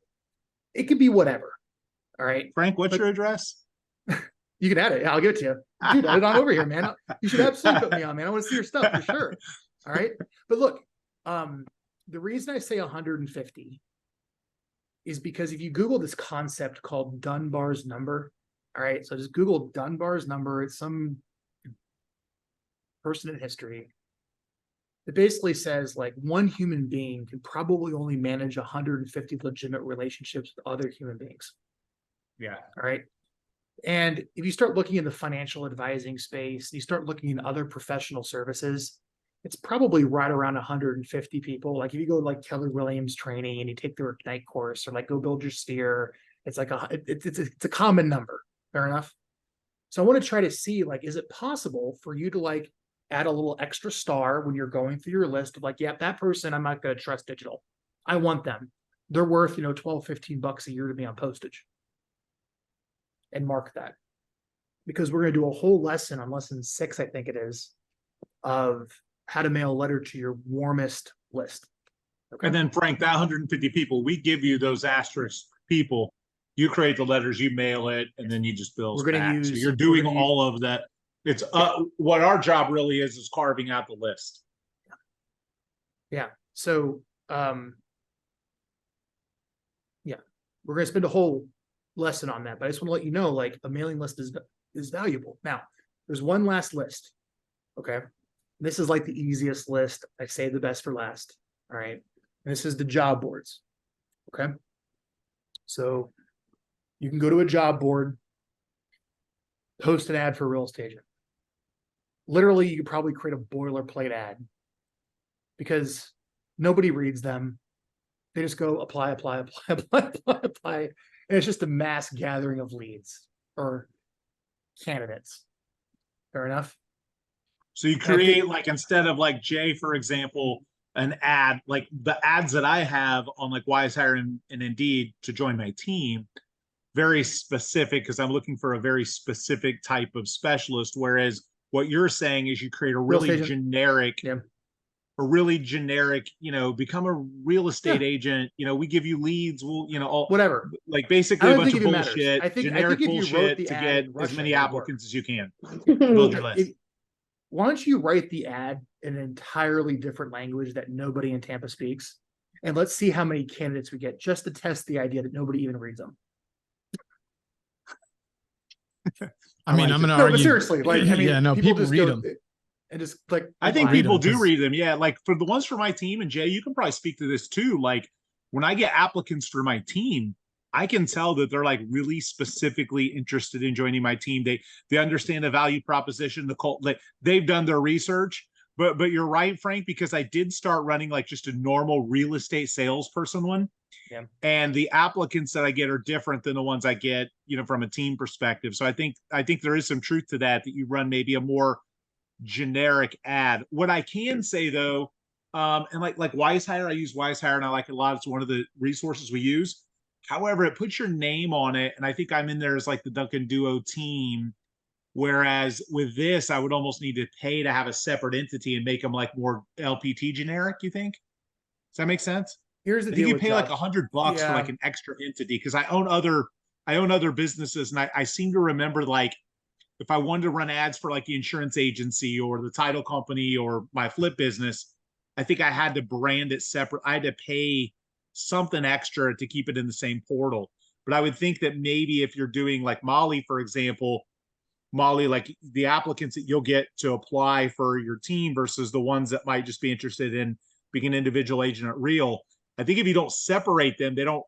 it could be whatever. All right. Frank, what's your address? You can add it. I'll give it to you. Dude, add it on over here, man. You should absolutely put me on, man. I want to see your stuff for sure. All right. But look, the reason I say 150 is because if you Google this concept called Dunbar's number, all right, so just Google Dunbar's number. It's some person in history. It basically says like one human being can probably only manage 150 legitimate relationships with other human beings. Yeah. All right. And if you start looking in the financial advising space, you start looking in other professional services, it's probably right around 150 people. Like if you go to like Keller Williams training and you take their Ignite course or like go build your sphere, it's like it's a common number. Fair enough. So I want to try to see like, is it possible for you to like add a little extra star when you're going through your list of like, yeah, that person, I'm not going to trust digital. I want them. They're worth, $12, $15 a year to me on postage. And mark that. Because we're going to do a whole lesson on lesson 6, I think it is, of how to mail a letter to your warmest list. Okay. And then Frank, that 150 people, we give you those asterisk people. You create the letters, you mail it, and then you just bill. We're going to use. So you're doing all of that. It's what our job really is carving out the list. Yeah. So, yeah, we're going to spend a whole lesson on that, but I just want to let you know, like, a mailing list is valuable. Now, there's one last list. Okay. This is like the easiest list. I saved the best for last. All right. And this is the job boards. Okay. So you can go to a job board, post an ad for a real estate agent. Literally, you could probably create a boilerplate ad because nobody reads them. They just go apply, apply, apply, apply, apply, apply. And it's just a mass gathering of leads or candidates. Fair enough. So you create, like, instead of like Jay, for example, an ad, like the ads that I have on like Wise Hire and Indeed to join my team, very specific because I'm looking for a very specific type of specialist. Whereas what you're saying is you create a Real really estate agent. generic, Yeah. a really generic, become a real estate agent. We give you leads. We'll, all Whatever. like basically I a don't bunch think of it matters. bullshit, I think generic if you wrote bullshit the to ad get in as Russian, many it would work. applicants as you can. Build your list. Why don't you write the ad in an entirely different language that nobody in Tampa speaks? And let's see how many candidates we get just to test the idea that nobody even reads them. I mean, I'm going to No, argue. but seriously, like, I mean, yeah, no, people just read go them. and just like, I think read people them, do 'cause- read them. Yeah. Like for the ones for my team, and Jay, you can probably speak to this too. Like when I get applicants for my team, I can tell that they're like really specifically interested in joining my team. They understand the value proposition, the cult, like they've done their research. But you're right, Frank, because I did start running like just a normal real estate salesperson one. Yeah. And the applicants that I get are different than the ones I get, from a team perspective. So I think there is some truth to that you run maybe a more generic ad. What I can say though, and like Wise Hire, I use Wise Hire and I like it a lot. It's one of the resources we use. However, it puts your name on it, and I think I'm in there as like the Duncan Duo team. Whereas with this, I would almost need to pay to have a separate entity and make them like more LPT generic. You think? Does that make sense? here's the I think deal you with pay like jobs. $100 for Yeah. like an extra entity because I own other businesses, and I seem to remember like if I wanted to run ads for like the insurance agency or the title company or my flip business, I think I had to brand it separate. I had to pay something extra to keep it in the same portal. But I would think that maybe if you're doing like Molly, for example, like the applicants that you'll get to apply for your team versus the ones that might just be interested in being an individual agent at Real. I think if you don't separate them, they don't,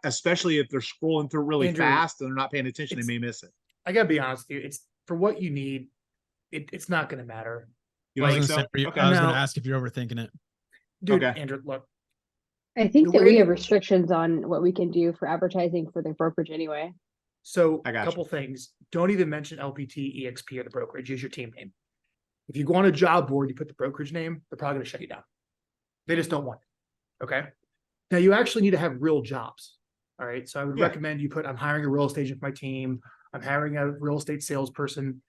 especially if they're scrolling through really Andrew, fast and they're not paying attention, they may miss it. I gotta be honest with you. It's for what you need. It's not going to matter. You I don't was think gonna so? say, Okay. I was going No. to ask if you're overthinking it. Dude, Okay. Andrew, look, I think The that way we have that- restrictions on what we can do for advertising for the brokerage anyway. so I a got couple things. Don't even mention LPT, EXP, or the brokerage. Use your team name. If you go on a job board, you put the brokerage name, they're probably going to shut you down. They just don't want it. Okay. Now you actually need to have real jobs. All right. So I would Yeah. recommend you put, I'm hiring a real estate agent for my team. I'm hiring a real estate salesperson.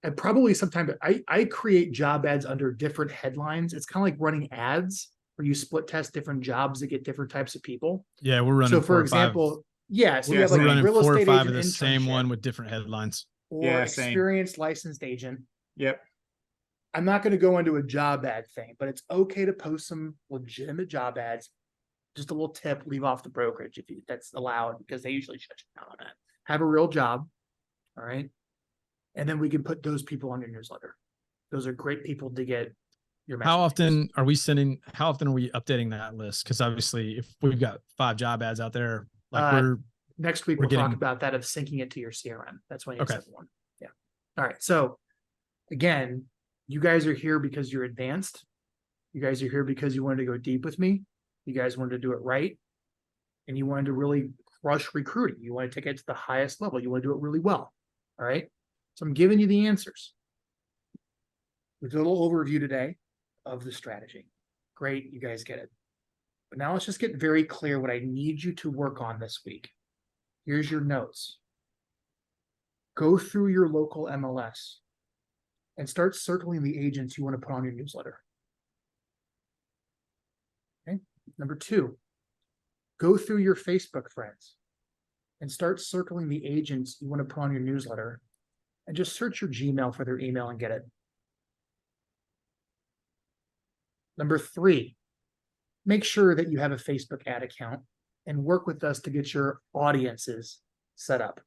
And probably sometime I create job ads under different headlines. It's kind of like running ads where you split test different jobs to get different types of people. Yeah, we're running. So 4 for or 5. example, yeah, so Yeah, you have We're like a running real 4 or estate 5 of agent the same internship one with different headlines. or Yeah, same. experienced licensed agent. Yep. I'm not going to go into a job ad thing, but it's okay to post some legitimate job ads. Just a little tip, leave off the brokerage if that's allowed, because they usually shut you down on that. Have a real job. All right. And then we can put those people on your newsletter. Those are great people to get your message. How often are we updating that list? Because obviously if we've got 5 job ads out there, like Next week, we're we'll talk getting- about that of syncing it to your CRM. That's when you Okay. set one. Yeah. All right. So again, you guys are here because you're advanced. You guys are here because you wanted to go deep with me. You guys wanted to do it right. And you wanted to really crush recruiting. You want to take it to the highest level. You want to do it really well. All right. So I'm giving you the answers. We did a little overview today of the strategy. Great. You guys get it. But now let's just get very clear what I need you to work on this week. Here's your notes. Go through your local MLS and start circling the agents you want to put on your newsletter. Okay. Number 2, go through your Facebook friends and start circling the agents you want to put on your newsletter, and just search your Gmail for their email and get it. Number 3, make sure that you have a Facebook ad account and work with us to get your audiences set up.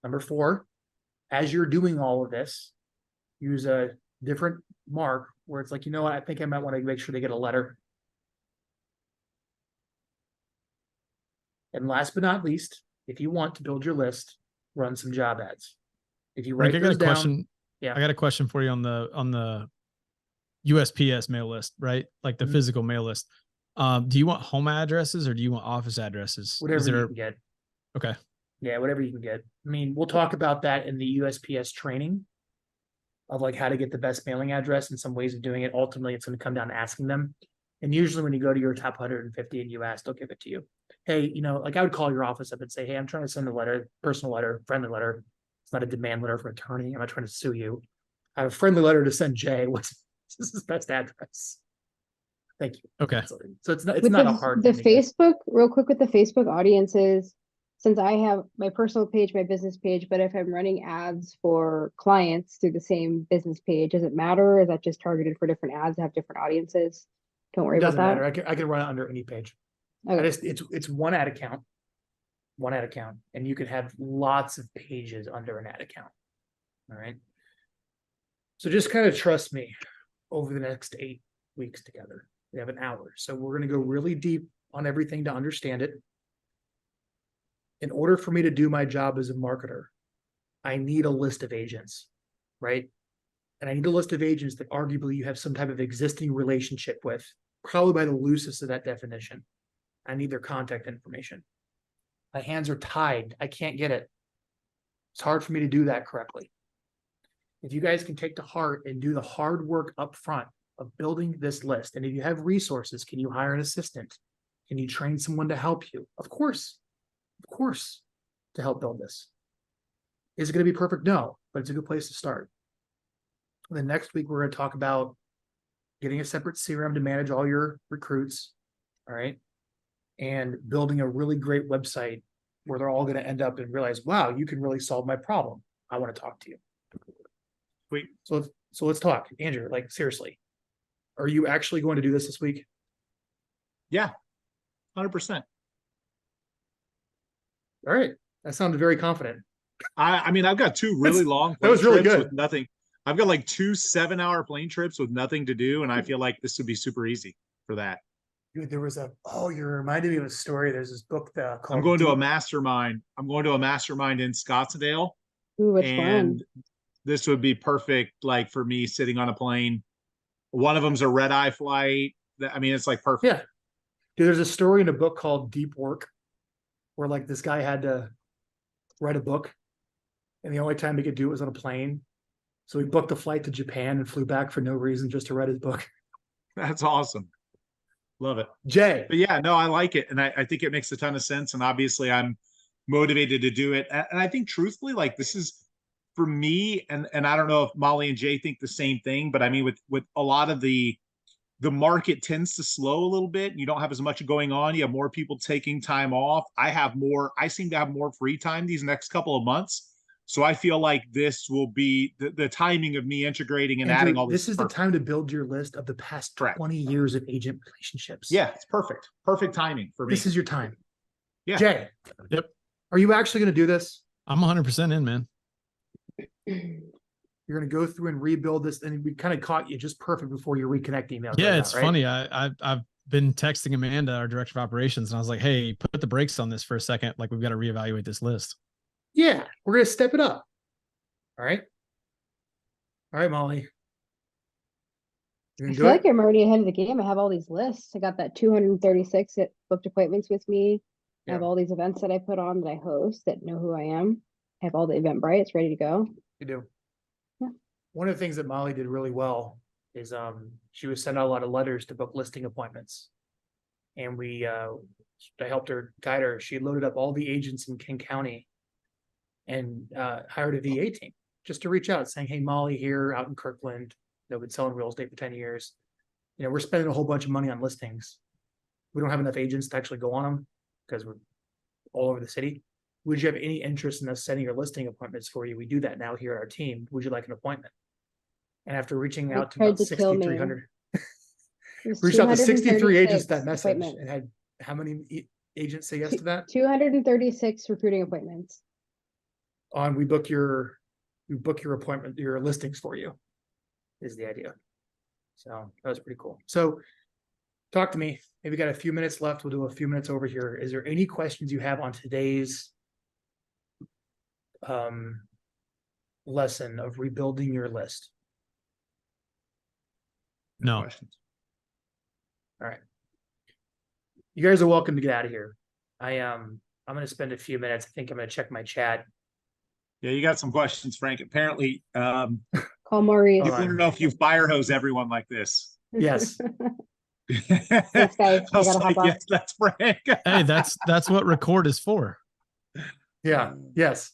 Number 4, as you're doing all of this, use a different mark where it's like, you know what, I think I might want to make sure they get a letter. And last but not least, if you want to build your list, run some job ads. If you write Frank, I got those a down, question. yeah. I got a question for you on the USPS mail list, right? Like the Mhm. physical mail list. Do you want home addresses or do you want office addresses? whatever you can get. Okay. Yeah, whatever you can get. I mean, we'll talk about that in the USPS training of like how to get the best mailing address and some ways of doing it. Ultimately, it's going to come down to asking them. And usually when you go to your top 150 and you ask, they'll give it to you. Hey, like I would call your office up and say, hey, I'm trying to send a letter, personal letter, friendly letter. It's not a demand letter for attorney. I'm not trying to sue you. I have a friendly letter to send Jay. What's his best address? Thank you. Okay. So it's not With a hard the thing to get. Facebook, real quick with the Facebook audiences, since I have my personal page, my business page, but if I'm running ads for clients through the same business page, does it matter? Is that just targeted for different ads that have different audiences? Don't worry It about doesn't that. matter. I can run it under any page. Okay. It's one ad account, and you could have lots of pages under an ad account. All right. So just kind of trust me over the next 8 weeks together. We have an hour. So we're going to go really deep on everything to understand it. In order for me to do my job as a marketer, I need a list of agents, right? And I need a list of agents that arguably you have some type of existing relationship with, probably by the loosest of that definition. I need their contact information. My hands are tied. I can't get it. It's hard for me to do that correctly. If you guys can take to heart and do the hard work up front of building this list, and if you have resources, can you hire an assistant? Can you train someone to help you? Of course, to help build this. Is it going to be perfect? No, but it's a good place to start. And then next week, we're going to talk about getting a separate CRM to manage all your recruits, all right? And building a really great website where they're all going to end up and realize, wow, you can really solve my problem. I want to talk to you. Wait, So let's talk. Andrew, like seriously, are you actually going to do this week? yeah, 100%. All right. That sounded very confident. I mean, I've got 2 really long that was really trips good. with nothing. I've got like 2 7-hour plane trips with nothing to do, and I feel like this would be super easy for that. Dude, there was you're reminding me of a story. There's this book called I'm going to a mastermind. I'm going to a mastermind in Scottsdale, Ooh, which and one? this would be perfect, like for me sitting on a plane. One of them's a red eye flight. I mean, it's like perfect. Yeah. Dude, there's a story in a book called Deep Work where like this guy had to write a book and the only time he could do it was on a plane. So he booked a flight to Japan and flew back for no reason just to write his book. That's awesome. Love it. Jay. But yeah, no, I like it. And I think it makes a ton of sense. And obviously I'm motivated to do it. And I think truthfully, like this is for me, and I don't know if Molly and Jay think the same thing, but I mean, with a lot of the market tends to slow a little bit. You don't have as much going on. You have more people taking time off. I seem to have more free time these next couple of months. So I feel like this will be the timing of me integrating and Andrew, adding all this. This is the time to build your list of the past Correct. 20 years of agent relationships. Yeah, it's perfect. Perfect timing for me. This is your time. Yeah. Jay. Yep. Are you actually going to do this? I'm 100% in, man. You're going to go through and rebuild this, and we kind of caught you just perfect before your reconnect email. Yeah, goes it's out, right? funny. I've been texting Amanda, our director of operations, and I was like, hey, put the brakes on this for a second. Like we've got to reevaluate this list. Yeah, we're going to step it up. All right. All right, Molly. I feel like I'm already ahead of the game. I have all these lists. I got that 236 booked appointments with me. I have all these events that I put on that I host that know who I am. I have all the Eventbrite ready to go. You do. Yeah. One of the things that Molly did really well is she was sending out a lot of letters to book listing appointments. And I helped her guide her. She loaded up all the agents in King County and hired a VA team just to reach out saying, hey, Molly here out in Kirkland, been selling real estate for 10 years. We're spending a whole bunch of money on listings. We don't have enough agents to actually go on them because we're all over the city. Would you have any interest in us setting your listing appointments for you? We do that now here at our team. Would you like an appointment? And after reaching out to about 6,300, There's Reached out to 63 agents 236 that message appointments. and had how many agents say yes to that? 236 recruiting appointments. On we book your appointment, your listings for you is the idea. So that was pretty cool. So talk to me. Maybe got a few minutes left. We'll do a few minutes over here. Is there any questions you have on today's lesson of rebuilding your list? No. Questions? All right. You guys are welcome to get out of here. I'm going to spend a few minutes. I think I'm going to check my chat. Yeah, you got some questions, Frank. Apparently, Call Maurice. I want to know if you fire hose everyone like this. Yes. Thanks, guys. I was gotta hop like, off. yes, that's Frank. Hey, that's what record is for. Yeah. Yes.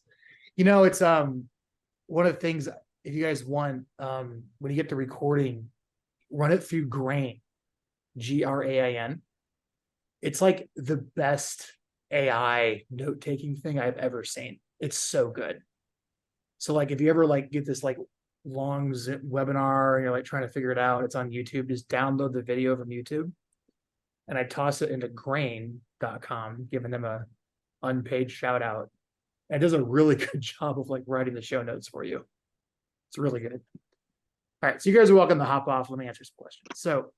You know, it's one of the things, if you guys want, when you get to recording, run it through Grain, GRAIN. It's like the best AI note-taking thing I've ever seen. It's so good. So like if you ever like get this like long webinar and you're like trying to figure it out, it's on YouTube, just download the video from YouTube and I toss it into grain.com, giving them a unpaid shout out. And it does a really good job of like writing the show notes for you. It's really good. All right, so you guys are welcome to hop off. Let me answer some questions. So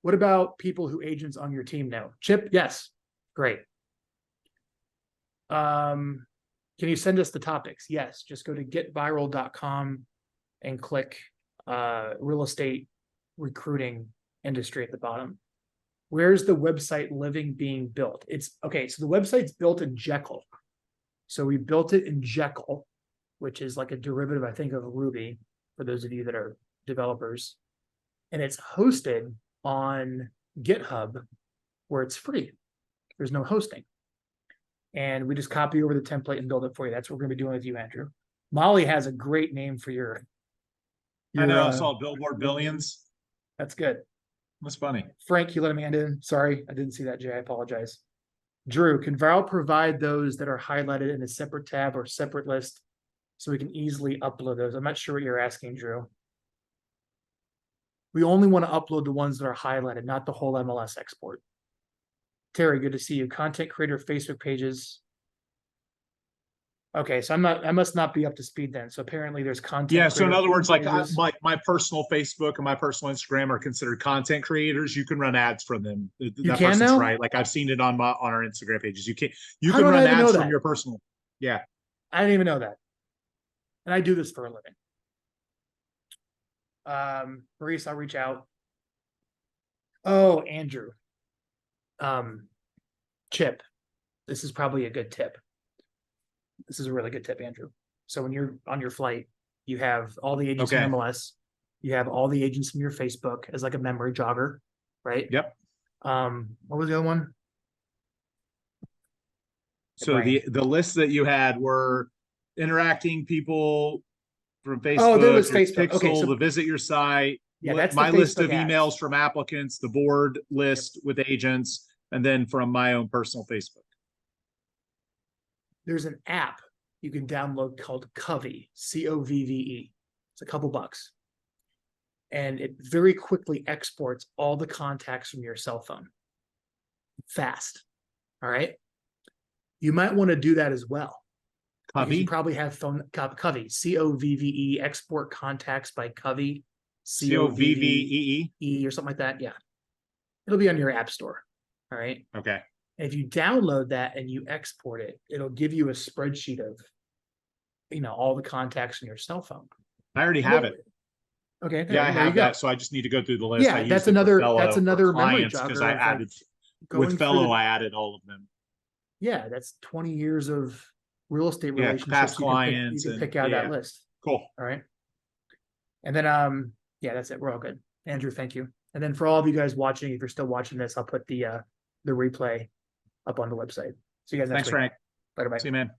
what about people who agents on your team know? Chip, yes. Great. Can you send us the topics? Yes, just go to getvyral.com and click real estate recruiting industry at the bottom. Where's the website living being built? It's okay. So the website's built in Jekyll. So we built it in Jekyll, which is like a derivative, I think, of Ruby for those of you that are developers. And it's hosted on GitHub where it's free. There's no hosting. And we just copy over the template and build it for you. That's what we're going to be doing with you, Andrew. Molly has a great name for your I know, I saw Billboard Billions. That's good. That's funny. Frank, you let him hand in. Sorry, I didn't see that, Jay. I apologize. Drew, can Vyral provide those that are highlighted in a separate tab or separate list so we can easily upload those? I'm not sure what you're asking, Drew. We only want to upload the ones that are highlighted, not the whole MLS export. Terry, good to see you. Content creator Facebook pages. Okay, so I must not be up to speed then. So apparently there's content. Yeah. So in creator other words, like pages. my personal Facebook and my personal Instagram are considered content creators. You can run ads from them. You That can person's now? right. Like I've seen it on our Instagram pages. You How can did I run even know ads from that? your personal. Yeah. I didn't even know that. And I do this for a living. Maurice, I'll reach out. Oh, Andrew. Chip. This is probably a good tip. This is a really good tip, Andrew. So when you're on your flight, you have all the agents Okay. from MLS. You have all the agents from your Facebook as like a memory jogger, right? Yep. What was the other one? So Brain. the lists that you had were interacting people from Facebook. Oh, there was it's Facebook. Pixel, Okay, so to visit your site. yeah, that's the my list Facebook of ads. emails from applicants, the board list with agents, and then from my own personal Facebook. There's an app you can download called Covey, Covve. It's a couple bucks. And it very quickly exports all the contacts from your cell phone. Fast. All right. You might want to do that as well. Because you Covey? probably have phone Covey, Covve, export contacts by Covey, Covvee. or something like that. Yeah. It'll be on your app store. All right. Okay. And if you download that and you export it, it'll give you a spreadsheet of, all the contacts in your cell phone. I already have it. Okay. Yeah, I there you have go. that. So I just need to go through the list. Yeah, I used that's it for another- Fellow that's for another memory clients because jogger I of, like, added going with through Fellow. the- I added all of them. Yeah, that's 20 years of real estate Yeah, relationships. past you clients can pick and- out yeah. that list. Cool. All right. And then, yeah, that's it. We're all good. Andrew, thank you. And then for all of you guys watching, if you're still watching this, I'll put the replay up on the website. See you guys next Thanks, week. Frank. Later, bye. See you, man.